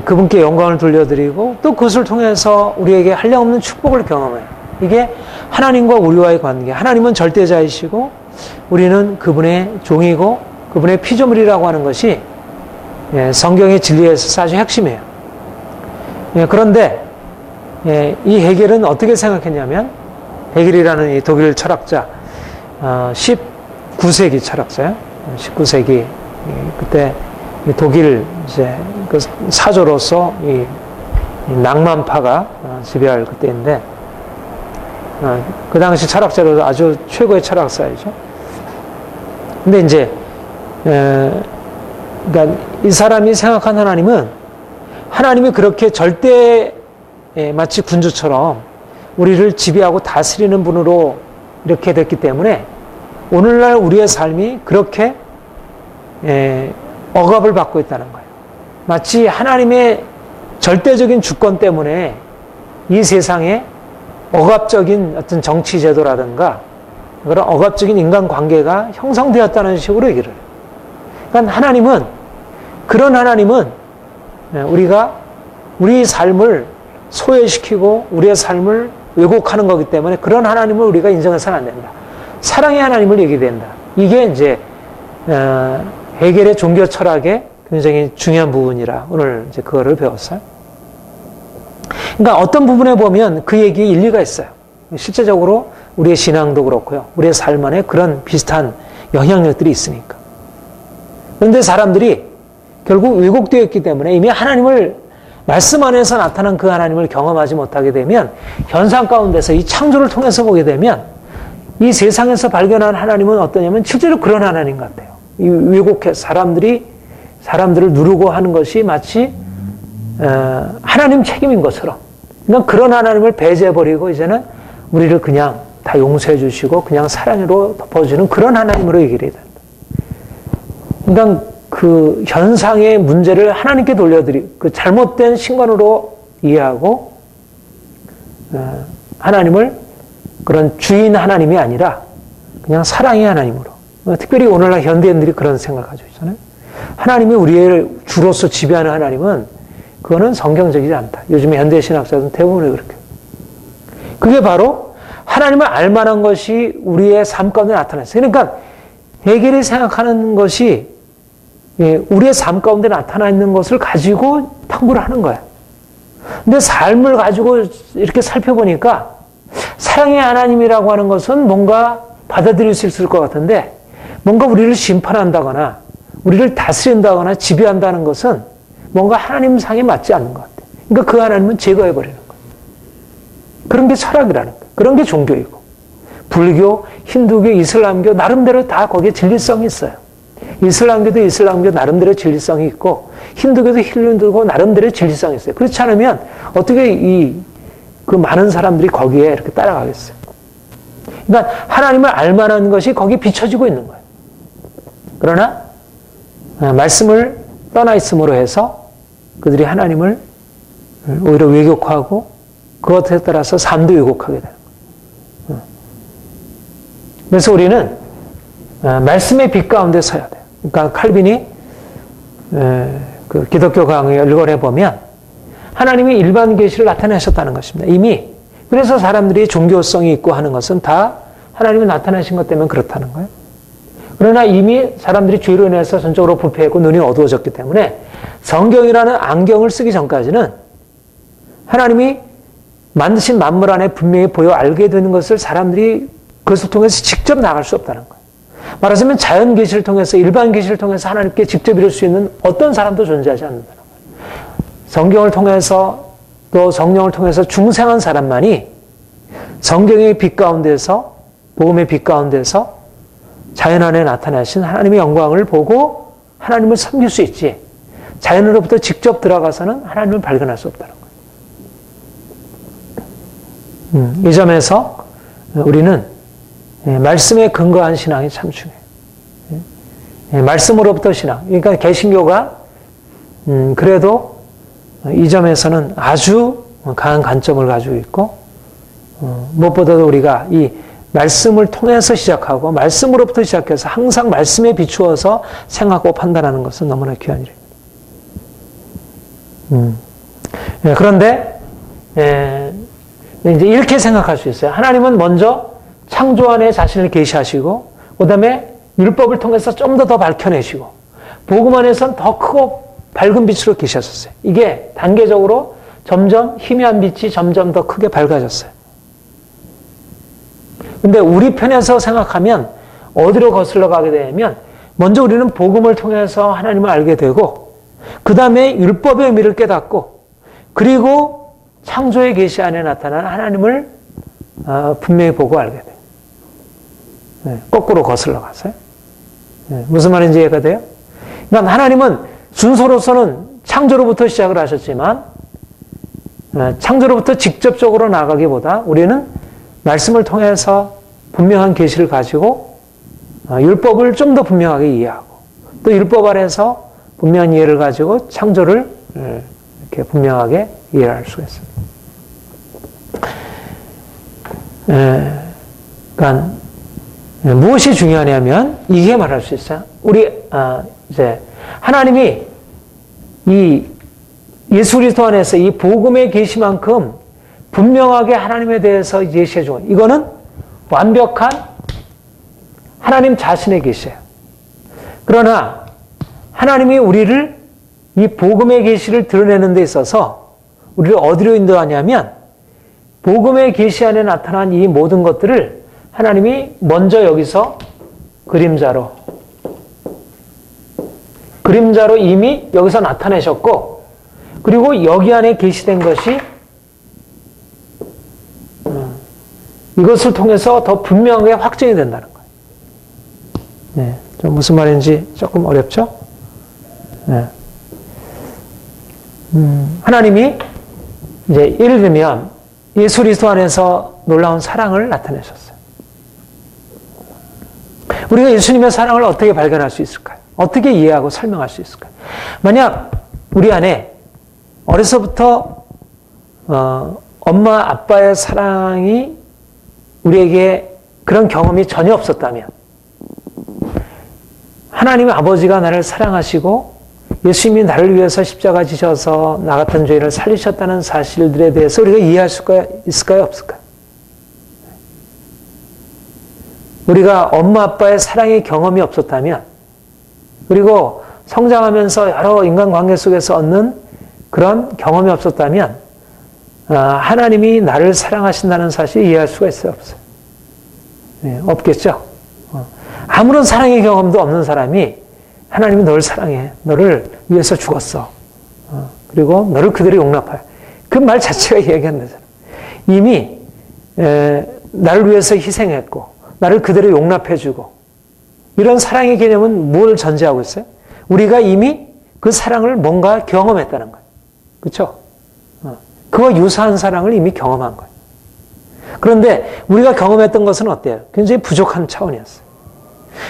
그분께 영광을 돌려드리고, 또 그것을 통해서 우리에게 한량없는 축복을 경험해요. 이게 하나님과 우리와의 관계. 하나님은 절대자이시고 우리는 그분의 종이고 그분의 피조물이라고 하는 것이 성경의 진리에서 아주 핵심이에요. 그런데 이 헤겔은 어떻게 생각했냐면, 헤겔이라는 이 독일 철학자, 19세기 철학자예요. 19세기 그때 독일 이제 그 사조로서 이 낭만파가 지배할 그때인데, 그 당시 철학자로서 아주 최고의 철학자이죠. 근데 이제 그러니까 이 사람이 생각한 하나님은, 하나님이 그렇게 절대 마치 군주처럼 우리를 지배하고 다스리는 분으로 이렇게 됐기 때문에 오늘날 우리의 삶이 그렇게 억압을 받고 있다는 거예요. 마치 하나님의 절대적인 주권 때문에 이 세상에 억압적인 어떤 정치 제도라든가 그런 억압적인 인간관계가 형성되었다는 식으로 얘기를 해요. 그러니까 하나님은, 그런 하나님은 우리가 우리 삶을 소외시키고 우리의 삶을 왜곡하는 거기 때문에 그런 하나님을 우리가 인정해서는 안 된다. 사랑의 하나님을 얘기된다. 이게 이제 헤겔의 종교 철학의 굉장히 중요한 부분이라 오늘 이제 그거를 배웠어요. 그러니까 어떤 부분에 보면 그 얘기에 일리가 있어요. 실제적으로 우리의 신앙도 그렇고요. 우리의 삶 안에 그런 비슷한 영향력들이 있으니까. 그런데 사람들이 결국 왜곡되어 있기 때문에 이미 하나님을, 말씀 안에서 나타난 그 하나님을 경험하지 못하게 되면, 현상 가운데서 이 창조를 통해서 보게 되면 이 세상에서 발견한 하나님은 어떠냐면 실제로 그런 하나님 같아요. 이 왜곡해 사람들을 누르고 하는 것이 마치 하나님 책임인 것처럼, 그러니까 그런 하나님을 배제해버리고 이제는 우리를 그냥 다 용서해 주시고 그냥 사랑으로 덮어주는 그런 하나님으로 얘기를 해야 된다. 그러니까 그 현상의 문제를 하나님께 그 잘못된 신관으로 이해하고, 하나님을 그런 주인 하나님이 아니라 그냥 사랑의 하나님으로. 특별히 오늘날 현대인들이 그런 생각을 가지고 있잖아요. 하나님이 우리를 주로서 지배하는 하나님은 그거는 성경적이지 않다. 요즘에 현대 신학자들은 대부분이 그렇게. 그게 바로 하나님을 알만한 것이 우리의 삶 가운데 나타났어요. 그러니까 헤겔이 생각하는 것이 우리의 삶 가운데 나타나 있는 것을 가지고 탐구를 하는 거야. 근데 삶을 가지고 이렇게 살펴보니까 사랑의 하나님이라고 하는 것은 뭔가 받아들일 수 있을 것 같은데, 뭔가 우리를 심판한다거나 우리를 다스린다거나 지배한다는 것은 뭔가 하나님 상에 맞지 않는 것 같아요. 그러니까 그 하나님은 제거해버리는 거예요. 그런 게 철학이라는 거예요. 그런 게 종교이고, 불교, 힌두교, 이슬람교 나름대로 다 거기에 진리성이 있어요. 이슬람교도 이슬람교 나름대로 진리성이 있고, 힌두교도 힌두교 나름대로 진리성이 있어요. 그렇지 않으면 어떻게 그 많은 사람들이 거기에 이렇게 따라가겠어요. 그러니까 하나님을 알만한 것이 거기에 비춰지고 있는 거예요. 그러나 말씀을 떠나 있음으로 해서 그들이 하나님을 오히려 왜곡하고 그것에 따라서 삶도 왜곡하게 되는 거예요. 그래서 우리는 말씀의 빛 가운데 서야 돼요. 그러니까 칼빈이 그 기독교 강의 1권에 보면 하나님이 일반 계시를 나타내셨다는 것입니다. 이미. 그래서 사람들이 종교성이 있고 하는 것은 다 하나님이 나타내신 것 때문에 그렇다는 거예요. 그러나 이미 사람들이 죄로 인해서 전적으로 부패했고 눈이 어두워졌기 때문에 성경이라는 안경을 쓰기 전까지는 하나님이 만드신 만물 안에 분명히 보여 알게 되는 것을 사람들이 그것을 통해서 직접 나갈 수 없다는 거예요. 말하자면 자연 계시를 통해서 일반 계시를 통해서 하나님께 직접 이룰 수 있는 어떤 사람도 존재하지 않는다는 거예요. 성경을 통해서 또 성령을 통해서 중생한 사람만이 성경의 빛 가운데서 복음의 빛 가운데서 자연 안에 나타나신 하나님의 영광을 보고 하나님을 섬길 수 있지 자연으로부터 직접 들어가서는 하나님을 발견할 수 없다는 거예요. 이 점에서 우리는 말씀에 근거한 신앙이 참 중요해요. 말씀으로부터 신앙. 그러니까 개신교가 그래도 이 점에서는 아주 강한 관점을 가지고 있고 무엇보다도 우리가 이 말씀을 통해서 시작하고 말씀으로부터 시작해서 항상 말씀에 비추어서 생각하고 판단하는 것은 너무나 귀한 일입니다. 그런데 이제 이렇게 생각할 수 있어요. 하나님은 먼저 창조 안에 자신을 계시하시고 그 다음에 율법을 통해서 좀 더 밝혀내시고 복음 안에서는 더 크고 밝은 빛으로 계셨어요. 이게 단계적으로 점점 희미한 빛이 점점 더 크게 밝아졌어요. 근데 우리 편에서 생각하면 어디로 거슬러 가게 되냐면 먼저 우리는 복음을 통해서 하나님을 알게 되고 그 다음에 율법의 의미를 깨닫고 그리고 창조의 계시 안에 나타난 하나님을 분명히 보고 알게 돼요. 거꾸로 거슬러 가세요. 무슨 말인지 이해가 돼요? 그러니까 하나님은 순서로서는 창조로부터 시작을 하셨지만 창조로부터 직접적으로 나가기보다 우리는 말씀을 통해서 분명한 계시를 가지고 율법을 좀 더 분명하게 이해하고 또 율법 안에서 분명한 이해를 가지고 창조를 이렇게 분명하게 이해할 수가 있습니다. 그러니까 무엇이 중요하냐면 이게 말할 수 있어요. 우리 이제 하나님이 이 예수 그리스도 안에서 이 복음의 계시만큼 분명하게 하나님에 대해서 예시해 준 것. 이거는 완벽한 하나님 자신의 계시예요. 그러나 하나님이 우리를 이 복음의 계시를 드러내는 데 있어서 우리를 어디로 인도하냐면 복음의 계시 안에 나타난 이 모든 것들을 하나님이 먼저 여기서 그림자로 이미 여기서 나타내셨고 그리고 여기 안에 계시된 것이 이것을 통해서 더 분명하게 확정이 된다는 거예요. 네, 좀 무슨 말인지 조금 어렵죠? 네. 하나님이 이제 예를 들면 예수 그리스도 안에서 놀라운 사랑을 나타내셨어요. 우리가 예수님의 사랑을 어떻게 발견할 수 있을까요? 어떻게 이해하고 설명할 수 있을까요? 만약 우리 안에 어려서부터 엄마 아빠의 사랑이 우리에게 그런 경험이 전혀 없었다면 하나님 아버지가 나를 사랑하시고 예수님이 나를 위해서 십자가 지셔서 나 같은 죄인을 살리셨다는 사실들에 대해서 우리가 이해할 수가 있을까요? 없을까요? 우리가 엄마 아빠의 사랑의 경험이 없었다면 그리고 성장하면서 여러 인간관계 속에서 얻는 그런 경험이 없었다면 하나님이 나를 사랑하신다는 사실을 이해할 수가 있어요? 없어요? 네, 없겠죠? 아무런 사랑의 경험도 없는 사람이 하나님이 너를 사랑해. 너를 위해서 죽었어. 그리고 너를 그대로 용납해. 그 말 자체가 이야기한 거잖아요. 이미 나를 위해서 희생했고 나를 그대로 용납해주고 이런 사랑의 개념은 뭘 전제하고 있어요? 우리가 이미 그 사랑을 뭔가 경험했다는 거예요. 그렇죠? 그와 유사한 사랑을 이미 경험한 거예요. 그런데 우리가 경험했던 것은 어때요? 굉장히 부족한 차원이었어요.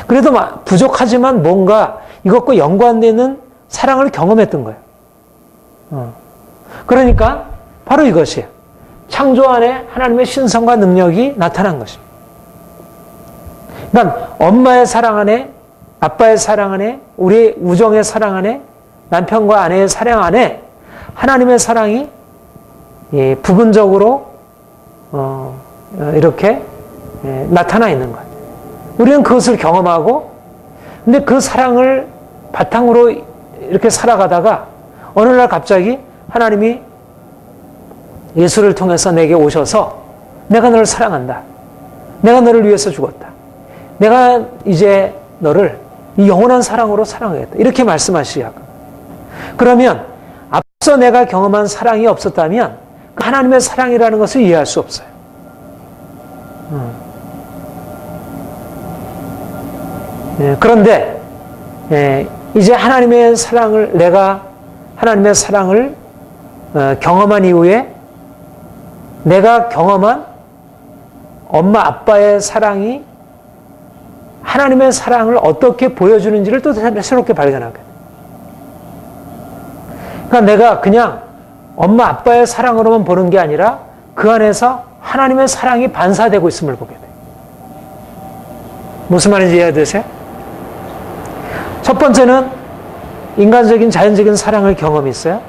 그래도 부족하지만 뭔가 이것과 연관되는 사랑을 경험했던 거예요. 그러니까 바로 이것이에요. 창조 안에 하나님의 신성과 능력이 나타난 것입니다. 그러니까 엄마의 사랑 안에, 아빠의 사랑 안에, 우리의 우정의 사랑 안에, 남편과 아내의 사랑 안에 하나님의 사랑이 부분적으로 이렇게 나타나 있는 거예요. 우리는 그것을 경험하고, 근데 그 사랑을 바탕으로 이렇게 살아가다가 어느 날 갑자기 하나님이 예수를 통해서 내게 오셔서 내가 너를 사랑한다. 내가 너를 위해서 죽었다. 내가 이제 너를 이 영원한 사랑으로 사랑하겠다. 이렇게 말씀하시기 시작합니다. 그러면 앞서 내가 경험한 사랑이 없었다면 하나님의 사랑이라는 것을 이해할 수 없어요. 그런데 이제 하나님의 사랑을, 내가 하나님의 사랑을 경험한 이후에 내가 경험한 엄마 아빠의 사랑이 하나님의 사랑을 어떻게 보여주는지를 또 새롭게 발견하게 돼요. 그러니까 내가 그냥 엄마 아빠의 사랑으로만 보는 게 아니라 그 안에서 하나님의 사랑이 반사되고 있음을 보게 돼요. 무슨 말인지 이해되세요? 첫 번째는 인간적인 자연적인 사랑을 경험했어요.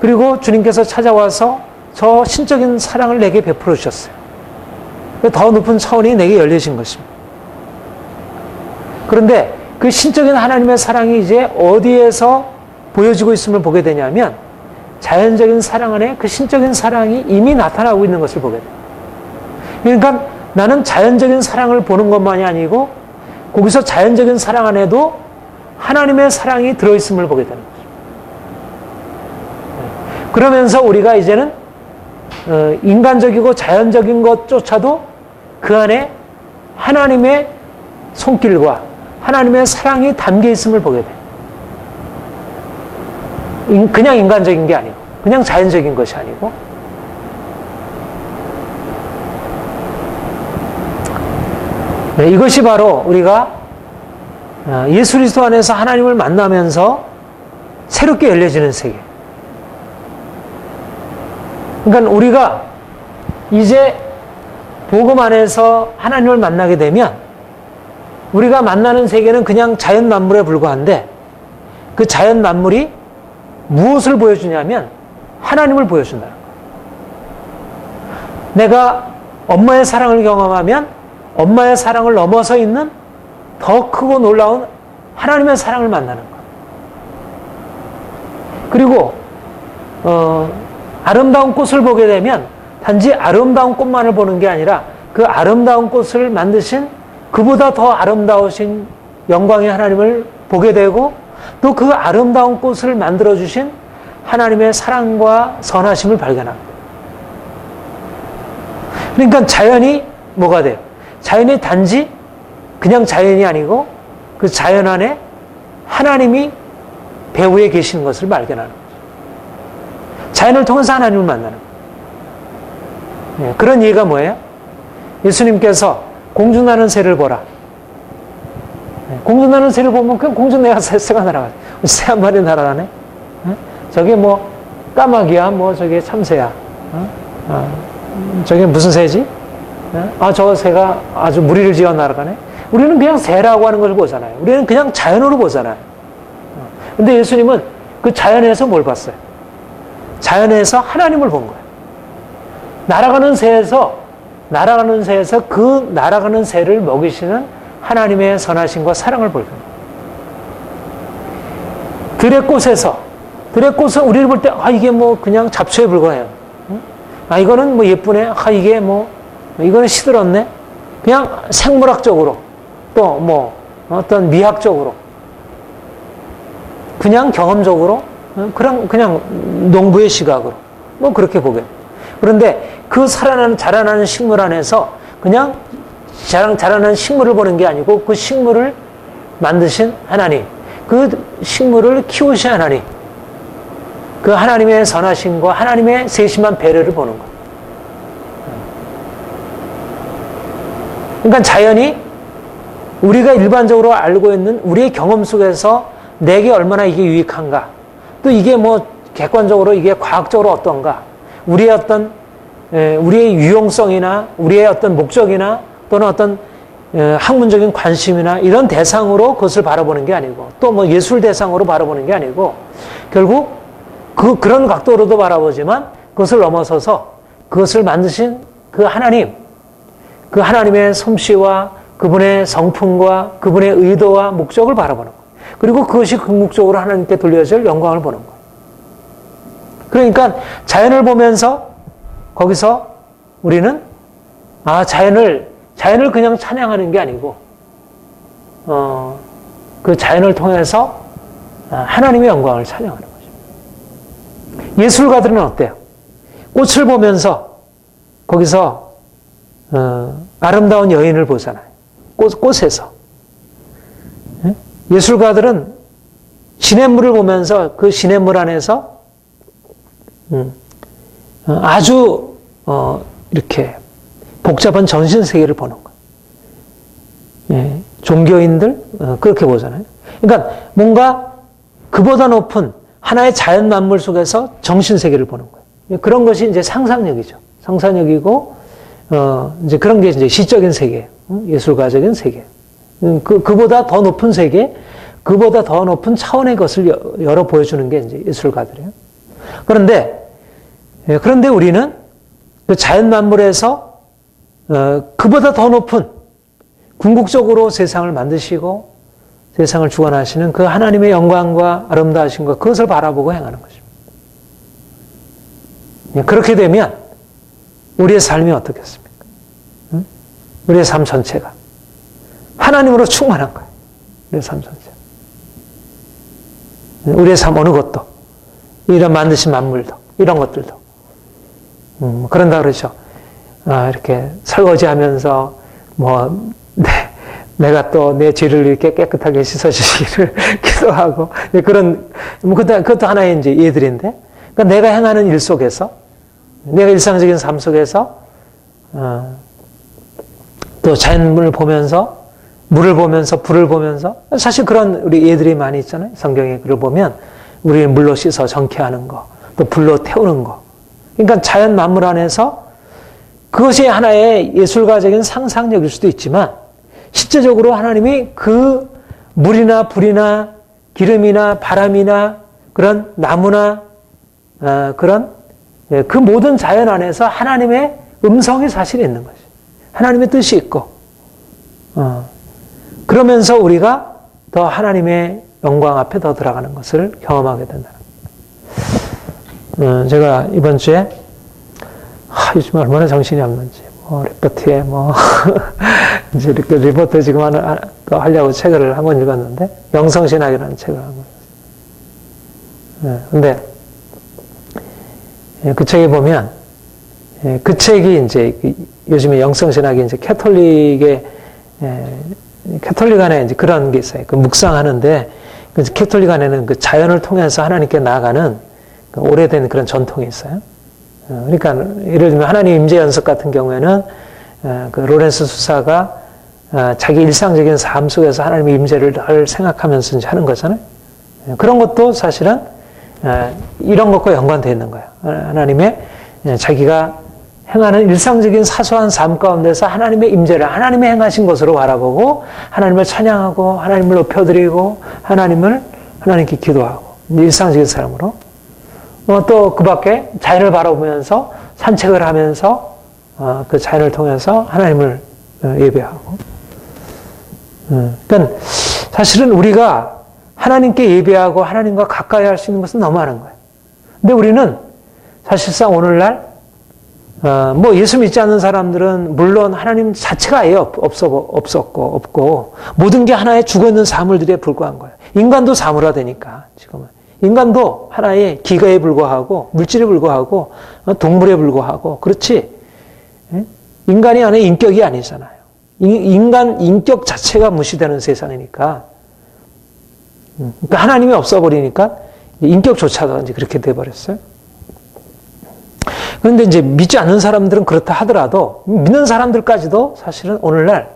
그리고 주님께서 찾아와서 저 신적인 사랑을 내게 베풀어 주셨어요. 더 높은 차원이 내게 열려진 것입니다. 그런데 그 신적인 하나님의 사랑이 이제 어디에서 보여지고 있음을 보게 되냐면 자연적인 사랑 안에 그 신적인 사랑이 이미 나타나고 있는 것을 보게 돼요. 그러니까 나는 자연적인 사랑을 보는 것만이 아니고 거기서 자연적인 사랑 안에도 하나님의 사랑이 들어있음을 보게 되는 거죠. 그러면서 우리가 이제는 인간적이고 자연적인 것조차도 그 안에 하나님의 손길과 하나님의 사랑이 담겨 있음을 보게 돼요. 그냥 인간적인 게 아니고, 그냥 자연적인 것이 아니고. 이것이 바로 우리가 예수 그리스도 안에서 하나님을 만나면서 새롭게 열려지는 세계. 그러니까 우리가 이제 복음 안에서 하나님을 만나게 되면 우리가 만나는 세계는 그냥 자연 만물에 불과한데 그 자연 만물이 무엇을 보여주냐면 하나님을 보여준다는 거예요. 내가 엄마의 사랑을 경험하면 엄마의 사랑을 넘어서 있는 더 크고 놀라운 하나님의 사랑을 만나는 거예요. 그리고 아름다운 꽃을 보게 되면 단지 아름다운 꽃만을 보는 게 아니라 그 아름다운 꽃을 만드신 그보다 더 아름다우신 영광의 하나님을 보게 되고 또 그 아름다운 꽃을 만들어주신 하나님의 사랑과 선하심을 발견합니다. 그러니까 자연이 뭐가 돼요? 자연이 단지 그냥 자연이 아니고 그 자연 안에 하나님이 배후에 계시는 것을 발견하는 거죠. 자연을 통해서 하나님을 만나는 거예요. 그런 이해가 뭐예요? 예수님께서 공중나는 새를 보라. 공중나는 새를 보면 그냥 공중내가 새가 날아가죠. 새 한 마리 날아가네. 저게 뭐 까마귀야, 뭐 저게 참새야. 저게 무슨 새지? 저 새가 아주 무리를 지어 날아가네. 우리는 그냥 새라고 하는 걸 보잖아요. 우리는 그냥 자연으로 보잖아요. 근데 예수님은 그 자연에서 뭘 봤어요? 자연에서 하나님을 본 거예요. 날아가는 새에서 그 날아가는 새를 먹이시는 하나님의 선하심과 사랑을 볼 겁니다. 들의 꽃은 우리를 볼 때, 이게 뭐 그냥 잡초에 불과해요. 이거는 뭐 예쁘네. 이게 뭐, 이거는 시들었네. 그냥 생물학적으로, 또 뭐, 어떤 미학적으로, 그냥 경험적으로, 그냥 농부의 시각으로, 뭐 그렇게 보게. 그런데 그 자라나는 식물 안에서 그냥 자라나는 식물을 보는 게 아니고 그 식물을 만드신 하나님, 그 식물을 키우신 하나님, 그 하나님의 선하심과 하나님의 세심한 배려를 보는 것. 그러니까 자연이 우리가 일반적으로 알고 있는 우리의 경험 속에서 내게 얼마나 이게 유익한가, 또 이게 뭐 객관적으로 이게 과학적으로 어떤가, 우리의 어떤 우리의 유용성이나 우리의 어떤 목적이나 또는 어떤 학문적인 관심이나 이런 대상으로 그것을 바라보는 게 아니고 또 뭐 예술 대상으로 바라보는 게 아니고 결국 그런 각도로도 바라보지만 그것을 넘어서서 그것을 만드신 그 하나님, 그 하나님의 솜씨와 그분의 성품과 그분의 의도와 목적을 바라보는 거예요. 그리고 그것이 궁극적으로 하나님께 돌려질 영광을 보는 거예요. 그러니까 자연을 보면서 거기서 우리는 자연을 그냥 찬양하는 게 아니고 그 자연을 통해서 하나님의 영광을 찬양하는 거죠. 예술가들은 어때요? 꽃을 보면서 거기서 아름다운 여인을 보잖아요. 꽃에서. 예술가들은 시냇물을 보면서 그 시냇물 안에서 아주 이렇게 복잡한 전신세계를 보는 거예요. 종교인들 그렇게 보잖아요. 그러니까 뭔가 그보다 높은 하나의 자연 만물 속에서 정신세계를 보는 거예요. 그런 것이 이제 상상력이죠. 상상력이고 이제 그런 게 이제 시적인 세계, 예술가적인 세계. 그보다 더 높은 세계, 그보다 더 높은 차원의 것을 열어 보여주는 게 이제 예술가들이에요. 그런데 우리는 그 자연 만물에서 그보다 더 높은 궁극적으로 세상을 만드시고 세상을 주관하시는 그 하나님의 영광과 아름다우심과 그것을 바라보고 행하는 것입니다. 그렇게 되면 우리의 삶이 어떻겠습니까? 우리의 삶 전체가 하나님으로 충만한 거예요. 우리의 삶 전체. 우리의 삶 어느 것도 이런 만드신 만물도 이런 것들도 그런다 그러죠. 이렇게 설거지하면서 내가 또 내 죄를 이렇게 깨끗하게 씻어주시기를 기도하고 그런 그것도 하나의 이제 예들인데, 그러니까 내가 행하는 일 속에서 내가 일상적인 삶 속에서 또 자연물을 보면서 물을 보면서 불을 보면서 사실 그런 우리 예들이 많이 있잖아요. 성경에 글을 보면 우리를 물로 씻어 정케하는 거, 또 불로 태우는 거. 그러니까 자연 만물 안에서 그것이 하나의 예술가적인 상상력일 수도 있지만 실제적으로 하나님이 그 물이나 불이나 기름이나 바람이나 그런 나무나 그런 그 모든 자연 안에서 하나님의 음성이 사실 있는 것이, 하나님의 뜻이 있고 그러면서 우리가 더 하나님의 영광 앞에 더 들어가는 것을 경험하게 된다는 거예요. 제가 이번 주에 요즘 얼마나 정신이 없는지 리포트에 이제 리포트 지금 하려고 책을 한 권 읽었는데 영성신학이라는 책을 한 권. 근데 그 책에 보면 그 책이 이제 요즘에 영성신학이 이제 캐톨릭 안에 이제 그런 게 있어요. 그 묵상하는데 캐톨릭 안에는 그 자연을 통해서 하나님께 나아가는 그 오래된 그런 전통이 있어요. 그러니까 예를 들면 하나님 임재 연습 같은 경우에는 그 로렌스 수사가 자기 일상적인 삶 속에서 하나님의 임재를 늘 생각하면서 이제 하는 거잖아요. 그런 것도 사실은 이런 것과 연관되어 있는 거예요. 하나님의 자기가 행하는 일상적인 사소한 삶 가운데서 하나님의 임재를 하나님의 행하신 것으로 바라보고 하나님을 찬양하고 하나님을 높여드리고 하나님께 기도하고 일상적인 삶으로 또 그 밖에 자연을 바라보면서 산책을 하면서 그 자연을 통해서 하나님을 예배하고. 그러니까 사실은 우리가 하나님께 예배하고 하나님과 가까이 할 수 있는 것은 너무 많은 거예요. 근데 우리는 사실상 오늘날 예수 믿지 않는 사람들은 물론 하나님 자체가 아예 없고 모든 게 하나의 죽어있는 사물들에 불과한 거예요. 인간도 사물화되니까 지금은. 인간도 하나의 기가에 불과하고 물질에 불과하고 동물에 불과하고 그렇지 인간이 안에 인격이 아니잖아요. 인간 인격 자체가 무시되는 세상이니까 그러니까 하나님이 없어버리니까 인격조차도 이제 그렇게 돼버렸어요. 그런데 이제 믿지 않는 사람들은 그렇다 하더라도 믿는 사람들까지도 사실은 오늘날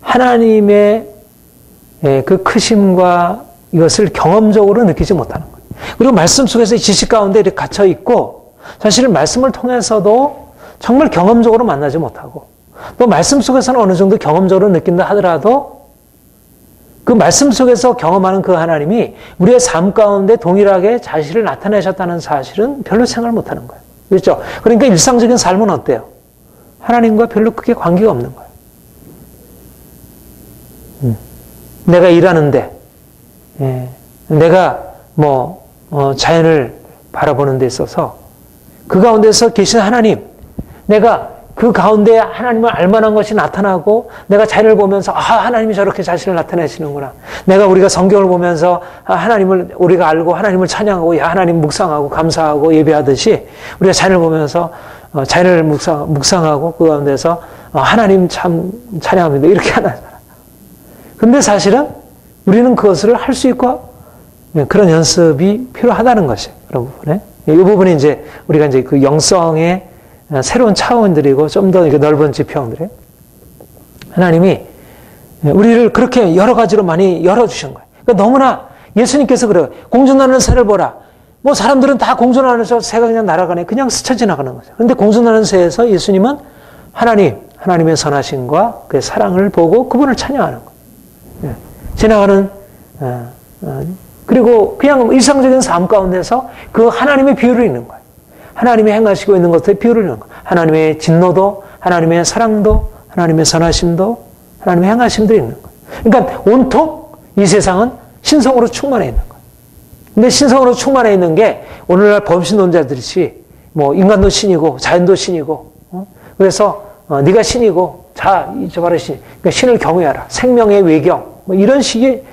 하나님의 그 크심과 이것을 경험적으로 느끼지 못하는 거예요. 그리고 말씀 속에서 지식 가운데 이렇게 갇혀 있고 사실 말씀을 통해서도 정말 경험적으로 만나지 못하고 또 말씀 속에서는 어느 정도 경험적으로 느낀다 하더라도 그 말씀 속에서 경험하는 그 하나님이 우리의 삶 가운데 동일하게 자신을 나타내셨다는 사실은 별로 생각을 못하는 거예요. 그렇죠? 그러니까 일상적인 삶은 어때요? 하나님과 별로 크게 관계가 없는 거예요. 내가 일하는데, 내가 자연을 바라보는 데 있어서 그 가운데서 계신 하나님, 내가 그 가운데 하나님을 알만한 것이 나타나고 내가 자연을 보면서 하나님이 저렇게 자신을 나타내시는구나. 우리가 성경을 보면서 하나님을 우리가 알고 하나님을 찬양하고 하나님 묵상하고 감사하고 예배하듯이 우리가 자연을 보면서 자연을 묵상하고 그 가운데서 하나님 참 찬양합니다. 이렇게 하나. 근데 사실은 우리는 그것을 할 수 있고 그런 연습이 필요하다는 것이에요. 그런 부분에. 이 부분이 이제 우리가 이제 그 영성의 새로운 차원들이고 좀 더 넓은 지평들이에요. 하나님이 우리를 그렇게 여러 가지로 많이 열어주신 거예요. 그러니까 너무나 예수님께서 그래요. 공중나는 새를 보라. 사람들은 다 공중나는 새가 그냥 날아가네. 그냥 스쳐 지나가는 거죠. 그런데 공중나는 새에서 예수님은 하나님의 선하심과 그의 사랑을 보고 그분을 찬양하는 거예요. 지나가는, 그리고 그냥 일상적인 삶 가운데서 그 하나님의 비유를 읽는 거예요. 하나님이 행하시고 있는 것들의 비유를 읽는 거예요. 하나님의 진노도, 하나님의 사랑도, 하나님의 선하심도, 하나님의 행하심도 읽는 거예요. 그러니까 온통 이 세상은 신성으로 충만해 있는 거예요. 근데 신성으로 충만해 있는 게 오늘날 범신론자들이 인간도 신이고 자연도 신이고 그래서 네가 신이고 저 바로 신. 그러니까 신을 경외하라. 생명의 외경 이런 식의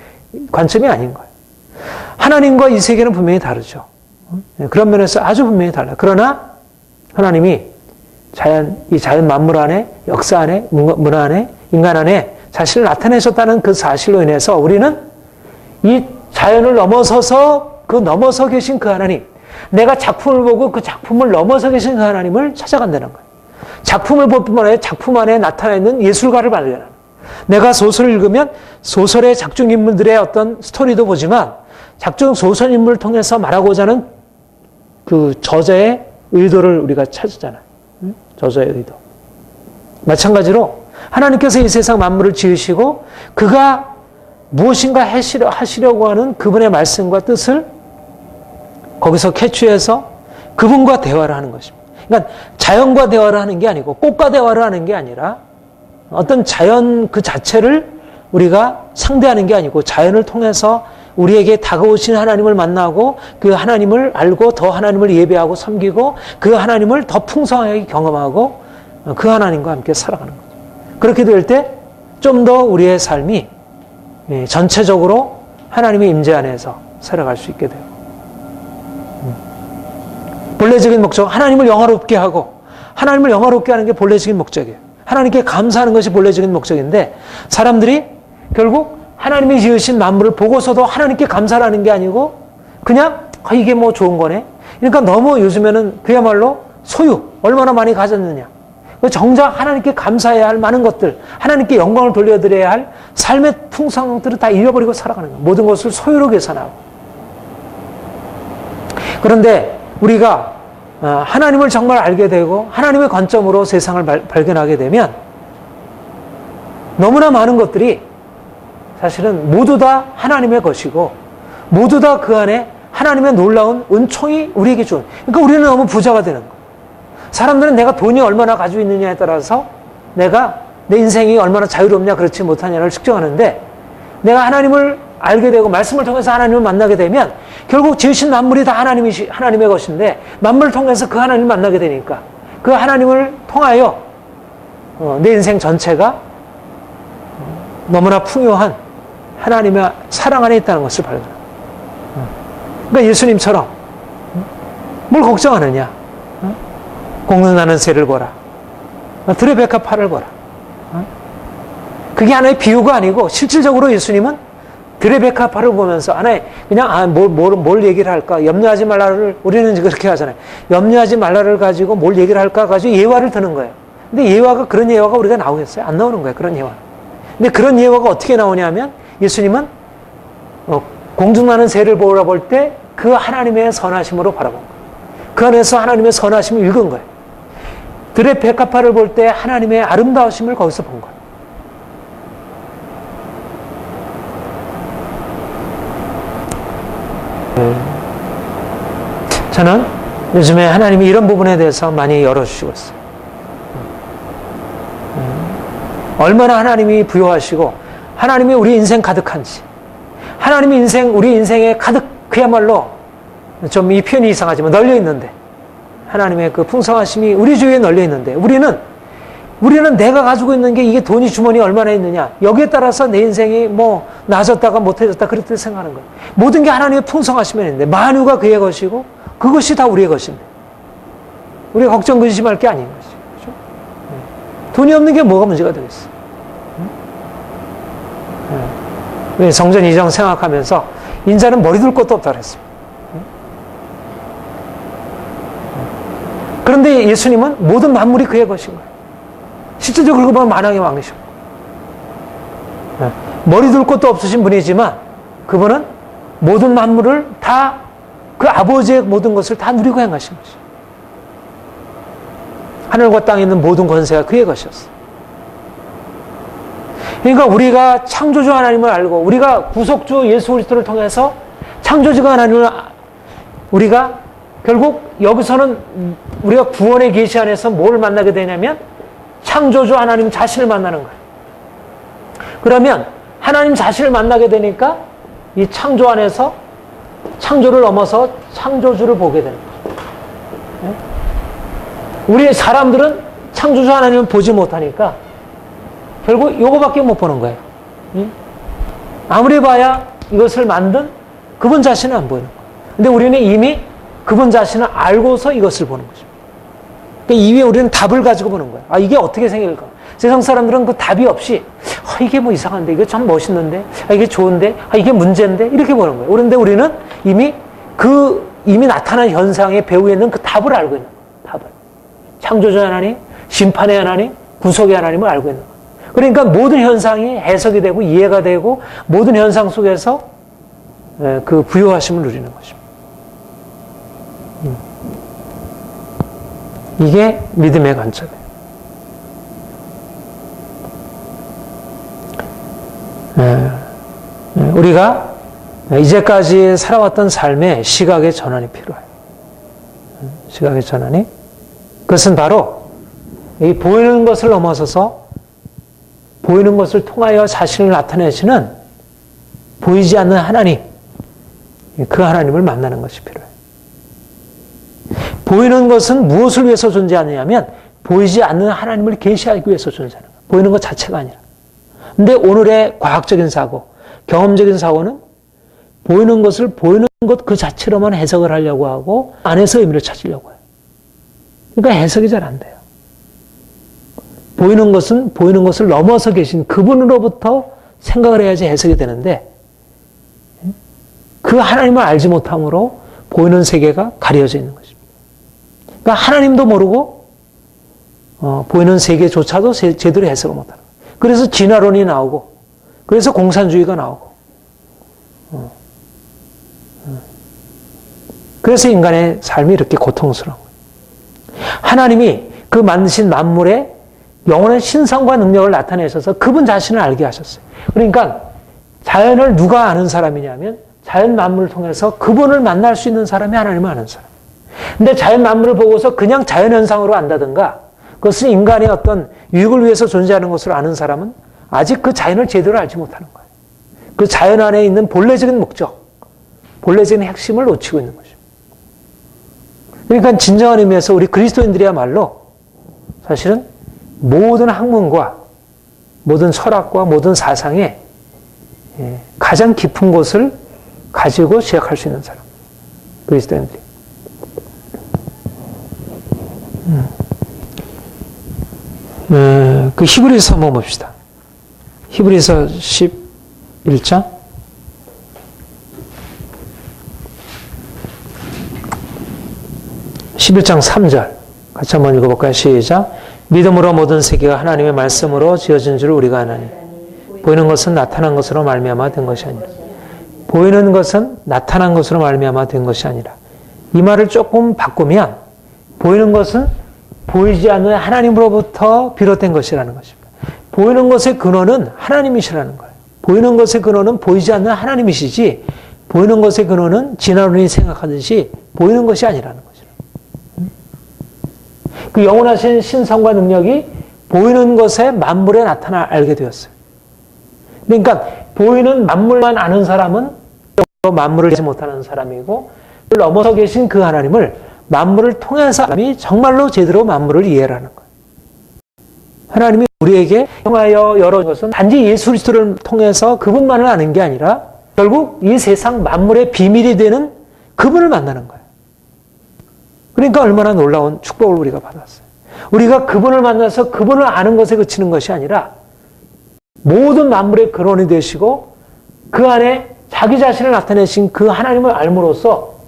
관점이 아닌 거예요. 하나님과 이 세계는 분명히 다르죠. 그런 면에서 아주 분명히 달라요. 그러나 하나님이 이 자연 만물 안에, 역사 안에, 문화 안에, 인간 안에 자신을 나타내셨다는 그 사실로 인해서 우리는 이 자연을 넘어서서 넘어서 계신 그 하나님, 내가 작품을 보고 그 작품을 넘어서 계신 그 하나님을 찾아간다는 거예요. 작품을 볼 뿐만 아니라 작품 안에 나타나 있는 예술가를 발견하는 거예요. 내가 소설을 읽으면 소설의 작중 인물들의 어떤 스토리도 보지만 작중 소설 인물을 통해서 말하고자 하는 그 저자의 의도를 우리가 찾잖아요. 저자의 의도. 마찬가지로 하나님께서 이 세상 만물을 지으시고 그가 무엇인가 하시려고 하는 그분의 말씀과 뜻을 거기서 캐치해서 그분과 대화를 하는 것입니다. 그러니까 자연과 대화를 하는 게 아니고 꽃과 대화를 하는 게 아니라 어떤 자연 그 자체를 우리가 상대하는 게 아니고 자연을 통해서 우리에게 다가오신 하나님을 만나고 그 하나님을 알고 더 하나님을 예배하고 섬기고 그 하나님을 더 풍성하게 경험하고 그 하나님과 함께 살아가는 거죠. 그렇게 될 때 좀 더 우리의 삶이 전체적으로 하나님의 임재 안에서 살아갈 수 있게 돼요. 본래적인 목적, 하나님을 영화롭게 하고 하나님을 영화롭게 하는 게 본래적인 목적이에요. 하나님께 감사하는 것이 본래적인 목적인데 사람들이 결국 하나님이 지으신 만물을 보고서도 하나님께 감사를 하는 게 아니고 그냥 이게 좋은 거네. 그러니까 너무 요즘에는 그야말로 소유, 얼마나 많이 가졌느냐. 정작 하나님께 감사해야 할 많은 것들, 하나님께 영광을 돌려드려야 할 삶의 풍성들을 다 잃어버리고 살아가는 거예요. 모든 것을 소유로 계산하고. 그런데 우리가 하나님을 정말 알게 되고 하나님의 관점으로 세상을 발견하게 되면 너무나 많은 것들이 사실은 모두 다 하나님의 것이고 모두 다 그 안에 하나님의 놀라운 은총이 우리에게 준. 그러니까 우리는 너무 부자가 되는 거예요. 사람들은 내가 돈이 얼마나 가지고 있느냐에 따라서 내가 내 인생이 얼마나 자유롭냐 그렇지 못하냐를 측정하는데 내가 하나님을 알게 되고 말씀을 통해서 하나님을 만나게 되면 결국 지으신 만물이 다 하나님의 것인데 만물을 통해서 그 하나님을 만나게 되니까 그 하나님을 통하여 내 인생 전체가 너무나 풍요한 하나님의 사랑 안에 있다는 것을 발견합니다. 그러니까 예수님처럼 뭘 걱정하느냐? 공능나는 새를 보라. 들의 백합화를 보라. 그게 하나의 비유가 아니고 실질적으로 예수님은 들의 백합화를 보면서 하나의 그냥 뭘 얘기를 할까? 염려하지 말라를 우리는 그렇게 하잖아요. 염려하지 말라를 가지고 뭘 얘기를 할까 가지고 예화를 드는 거예요. 근데 그런 예화가 우리가 나오겠어요? 안 나오는 거예요. 그런 예화. 근데 그런 예화가 어떻게 나오냐면 예수님은 공중나는 새를 보라 볼 때 그 하나님의 선하심으로 바라본 거예요. 그 안에서 하나님의 선하심을 읽은 거예요. 들의 백합화를 볼 때 하나님의 아름다우심을 거기서 본 거예요. 저는 요즘에 하나님이 이런 부분에 대해서 많이 열어주시고 있어요. 얼마나 하나님이 부여하시고 하나님이 우리 인생 가득한지, 하나님이 우리 인생에 가득, 그야말로 좀 이 표현이 이상하지만 널려 있는데, 하나님의 그 풍성하심이 우리 주위에 널려 있는데, 우리는 내가 가지고 있는 게 이게 돈이 주머니에 얼마나 있느냐, 여기에 따라서 내 인생이 뭐 나아졌다가 못해졌다 그렇게 생각하는 거예요. 모든 게 하나님의 풍성하심에 있는데, 만유가 그의 것이고 그것이 다 우리의 것인데, 우리가 걱정 근심할 게 아닌 거죠. 그렇죠? 돈이 없는 게 뭐가 문제가 되겠어? 성전 이정 생각하면서 인자는 머리 둘 것도 없다 그랬습니다. 그런데 예수님은 모든 만물이 그의 것인 거예요. 실제적으로 그러고 보면 만왕의 왕이시고, 머리 둘 것도 없으신 분이지만 그분은 모든 만물을 다 그 아버지의 모든 것을 다 누리고 행하신 것이죠. 하늘과 땅에 있는 모든 권세가 그의 것이었어요. 그러니까 우리가 창조주 하나님을 알고, 우리가 구속주 예수 그리스도를 통해서 창조주가 하나님을 우리가 결국 여기서는 우리가 구원의 계시 안에서 뭘 만나게 되냐면 창조주 하나님 자신을 만나는 거예요. 그러면 하나님 자신을 만나게 되니까 이 창조 안에서 창조를 넘어서 창조주를 보게 되는 거예요. 우리 사람들은 창조주 하나님을 보지 못하니까 결국 이거밖에 못 보는 거예요. 아무리 봐야 이것을 만든 그분 자신은 안 보이는 거예요. 근데 우리는 이미 그분 자신을 알고서 이것을 보는 거죠. 그러니까 이후에 우리는 답을 가지고 보는 거예요. 아, 이게 어떻게 생길까? 세상 사람들은 그 답이 없이, 이게 뭐 이상한데, 이게 참 멋있는데, 이게 좋은데, 이게 문제인데, 이렇게 보는 거예요. 그런데 우리는 이미 나타난 현상의 배후에 있는 그 답을 알고 있는 거예요. 답을. 창조주 하나님, 심판의 하나님, 구속의 하나님을 알고 있는 거예요. 그러니까 모든 현상이 해석이 되고 이해가 되고 모든 현상 속에서 그 부요하심을 누리는 것입니다. 이게 믿음의 관점이에요. 우리가 이제까지 살아왔던 삶의 시각의 전환이 필요해요. 시각의 전환이. 그것은 바로 이 보이는 것을 넘어서서 보이는 것을 통하여 자신을 나타내시는 보이지 않는 하나님, 그 하나님을 만나는 것이 필요해요. 보이는 것은 무엇을 위해서 존재하느냐면 보이지 않는 하나님을 계시하기 위해서 존재하는 거예요. 보이는 것 자체가 아니라. 근데 오늘의 과학적인 사고, 경험적인 사고는 보이는 것을 보이는 것 그 자체로만 해석을 하려고 하고 안에서 의미를 찾으려고 해요. 그러니까 해석이 잘 안 돼요. 보이는 것은 보이는 것을 넘어서 계신 그분으로부터 생각을 해야지 해석이 되는데 그 하나님을 알지 못함으로 보이는 세계가 가려져 있는 것입니다. 그러니까 하나님도 모르고 보이는 세계조차도 제대로 해석을 못하는 거예요. 그래서 진화론이 나오고 그래서 공산주의가 나오고 그래서 인간의 삶이 이렇게 고통스러운 거예요. 하나님이 그 만드신 만물에 영원한 신성과 능력을 나타내셔서 그분 자신을 알게 하셨어요. 그러니까 자연을 누가 아는 사람이냐면 자연 만물을 통해서 그분을 만날 수 있는 사람이 하나님을 아는 사람. 근데 자연 만물을 보고서 그냥 자연현상으로 안다든가 그것은 인간의 어떤 유익을 위해서 존재하는 것으로 아는 사람은 아직 그 자연을 제대로 알지 못하는 거예요. 그 자연 안에 있는 본래적인 목적, 본래적인 핵심을 놓치고 있는 거죠. 그러니까 진정한 의미에서 우리 그리스도인들이야말로 사실은 모든 학문과 모든 철학과 모든 사상에 가장 깊은 곳을 가지고 시작할 수 있는 사람. 그리스도인들이. 그 히브리서 한번 봅시다. 히브리서 11장. 11장 3절. 같이 한번 읽어볼까요? 시작. 믿음으로 모든 세계가 하나님의 말씀으로 지어진 줄 우리가 아나니 보이는 것은 나타난 것으로 말미암아 된 것이 아니라 보이는 것은 나타난 것으로 말미암아 된 것이 아니라 이 말을 조금 바꾸면 보이는 것은 보이지 않는 하나님으로부터 비롯된 것이라는 것입니다. 보이는 것의 근원은 하나님이시라는 거예요. 보이는 것의 근원은 보이지 않는 하나님이시지 보이는 것의 근원은 진화론이 생각하듯이 보이는 것이 아니라는 거죠. 그 영원하신 신성과 능력이 보이는 것에 만물에 나타나 알게 되었어요. 그러니까 보이는 만물만 아는 사람은 만물을 알지 못하는 사람이고 넘어서 계신 그 하나님을 만물을 통해서 사람이 정말로 제대로 만물을 이해하는 거예요. 하나님이 우리에게 통하여 열어준 것은 단지 예수 그리스도를 통해서 그분만을 아는 게 아니라 결국 이 세상 만물의 비밀이 되는 그분을 만나는 거예요. 그러니까 얼마나 놀라운 축복을 우리가 받았어요. 우리가 그분을 만나서 그분을 아는 것에 그치는 것이 아니라 모든 만물의 근원이 되시고 그 안에 자기 자신을 나타내신 그 하나님을 알므로써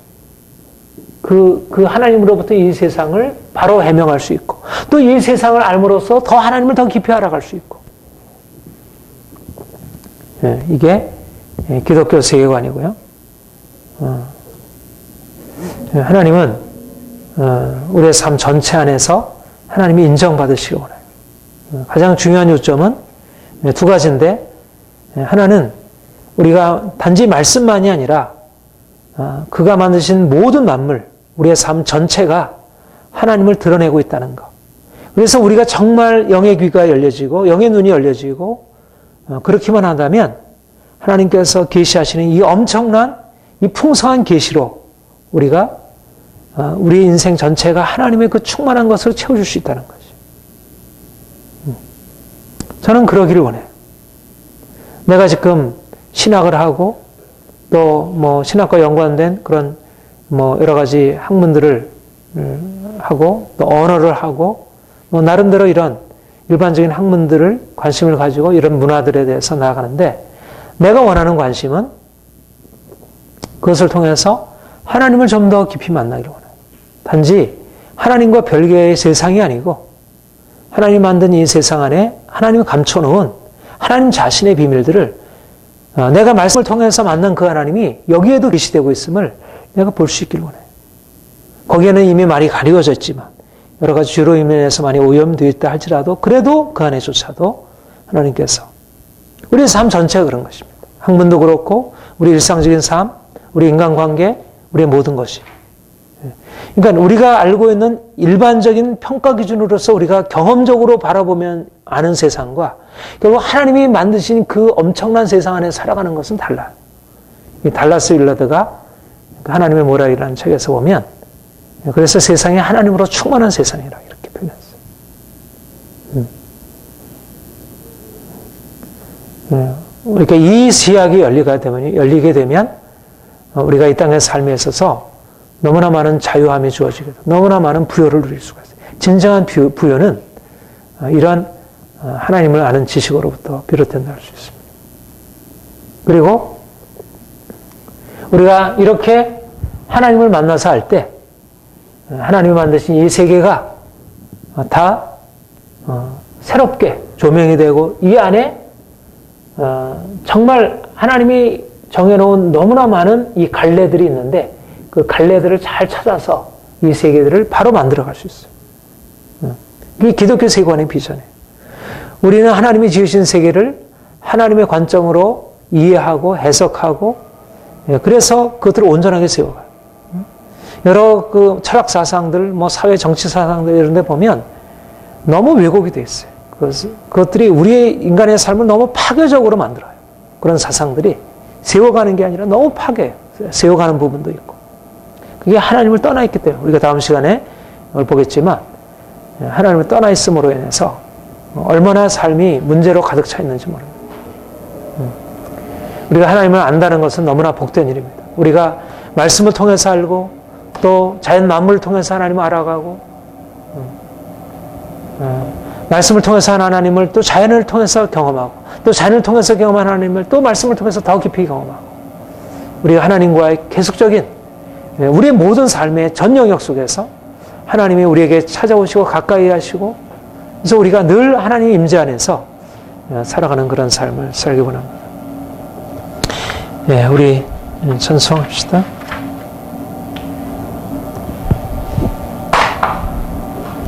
그 하나님으로부터 이 세상을 바로 해명할 수 있고 또 이 세상을 알므로써 더 하나님을 더 깊이 알아갈 수 있고 이게 기독교 세계관이고요. 하나님은 우리의 삶 전체 안에서 하나님이 인정받으시기 원해요. 가장 중요한 요점은 두 가지인데 하나는 우리가 단지 말씀만이 아니라 그가 만드신 모든 만물, 우리의 삶 전체가 하나님을 드러내고 있다는 것. 그래서 우리가 정말 영의 귀가 열려지고 영의 눈이 열려지고 그렇게만 한다면 하나님께서 계시하시는 이 엄청난 이 풍성한 계시로 우리가 우리 인생 전체가 하나님의 그 충만한 것으로 채워줄 수 있다는 거죠. 저는 그러기를 원해요. 내가 지금 신학을 하고 또 뭐 신학과 연관된 그런 뭐 여러 가지 학문들을 하고 또 언어를 하고 뭐 나름대로 이런 일반적인 학문들을 관심을 가지고 이런 문화들에 대해서 나아가는데 내가 원하는 관심은 그것을 통해서 하나님을 좀 더 깊이 만나기를 원해요. 단지 하나님과 별개의 세상이 아니고 하나님 만든 이 세상 안에 하나님이 감춰놓은 하나님 자신의 비밀들을 내가 말씀을 통해서 만난 그 하나님이 여기에도 계시되고 있음을 내가 볼 수 있기를 원해요. 거기에는 이미 많이 가리워져 있지만 여러 가지 주로 인해서 많이 오염되어 있다 할지라도 그래도 그 안에조차도 하나님께서 우리의 삶 전체가 그런 것입니다. 학문도 그렇고 우리 일상적인 삶, 우리 인간관계, 우리의 모든 것이. 그러니까 우리가 알고 있는 일반적인 평가 기준으로서 우리가 경험적으로 바라보면 아는 세상과 결국 하나님이 만드신 그 엄청난 세상 안에 살아가는 것은 달라요. 이 달라스 윌러드가 하나님의 모락이라는 책에서 보면 그래서 세상이 하나님으로 충만한 세상이라 이렇게 표현했어요. 그러니까 이 시각이 열리게 되면 우리가 이 땅의 삶에 있어서 너무나 많은 자유함이 주어지게 되고 너무나 많은 부여를 누릴 수가 있어요. 진정한 부여는 이러한 하나님을 아는 지식으로부터 비롯된다 할 수 있습니다. 그리고 우리가 이렇게 하나님을 만나서 할 때 하나님이 만드신 이 세계가 다 새롭게 조명이 되고 이 안에 정말 하나님이 정해놓은 너무나 많은 이 갈래들이 있는데 그 갈래들을 잘 찾아서 이 세계들을 바로 만들어갈 수 있어요. 이게 기독교 세계관의 비전이에요. 우리는 하나님이 지으신 세계를 하나님의 관점으로 이해하고 해석하고 그래서 그것들을 온전하게 세워가요. 여러 그 철학 사상들, 뭐 사회 정치 사상들 이런 데 보면 너무 왜곡이 되어 있어요. 그것들이 우리의 인간의 삶을 너무 파괴적으로 만들어요. 그런 사상들이 세워가는 게 아니라 너무 세워가는 부분도 있고. 그게 하나님을 떠나 있기 때문에 우리가 다음 시간에 보겠지만 하나님을 떠나 있음으로 인해서 얼마나 삶이 문제로 가득 차 있는지 모릅니다. 우리가 하나님을 안다는 것은 너무나 복된 일입니다. 우리가 말씀을 통해서 알고 또 자연 만물을 통해서 하나님을 알아가고 말씀을 통해서 하나님을 또 자연을 통해서 경험하고 또 자연을 통해서 경험한 하나님을 또 말씀을 통해서 더 깊이 경험하고 우리가 하나님과의 계속적인 우리의 모든 삶의 전 영역 속에서 하나님이 우리에게 찾아오시고 가까이 하시고 그래서 우리가 늘 하나님의 임재 안에서 살아가는 그런 삶을 살기 원합니다. 우리 찬송합시다.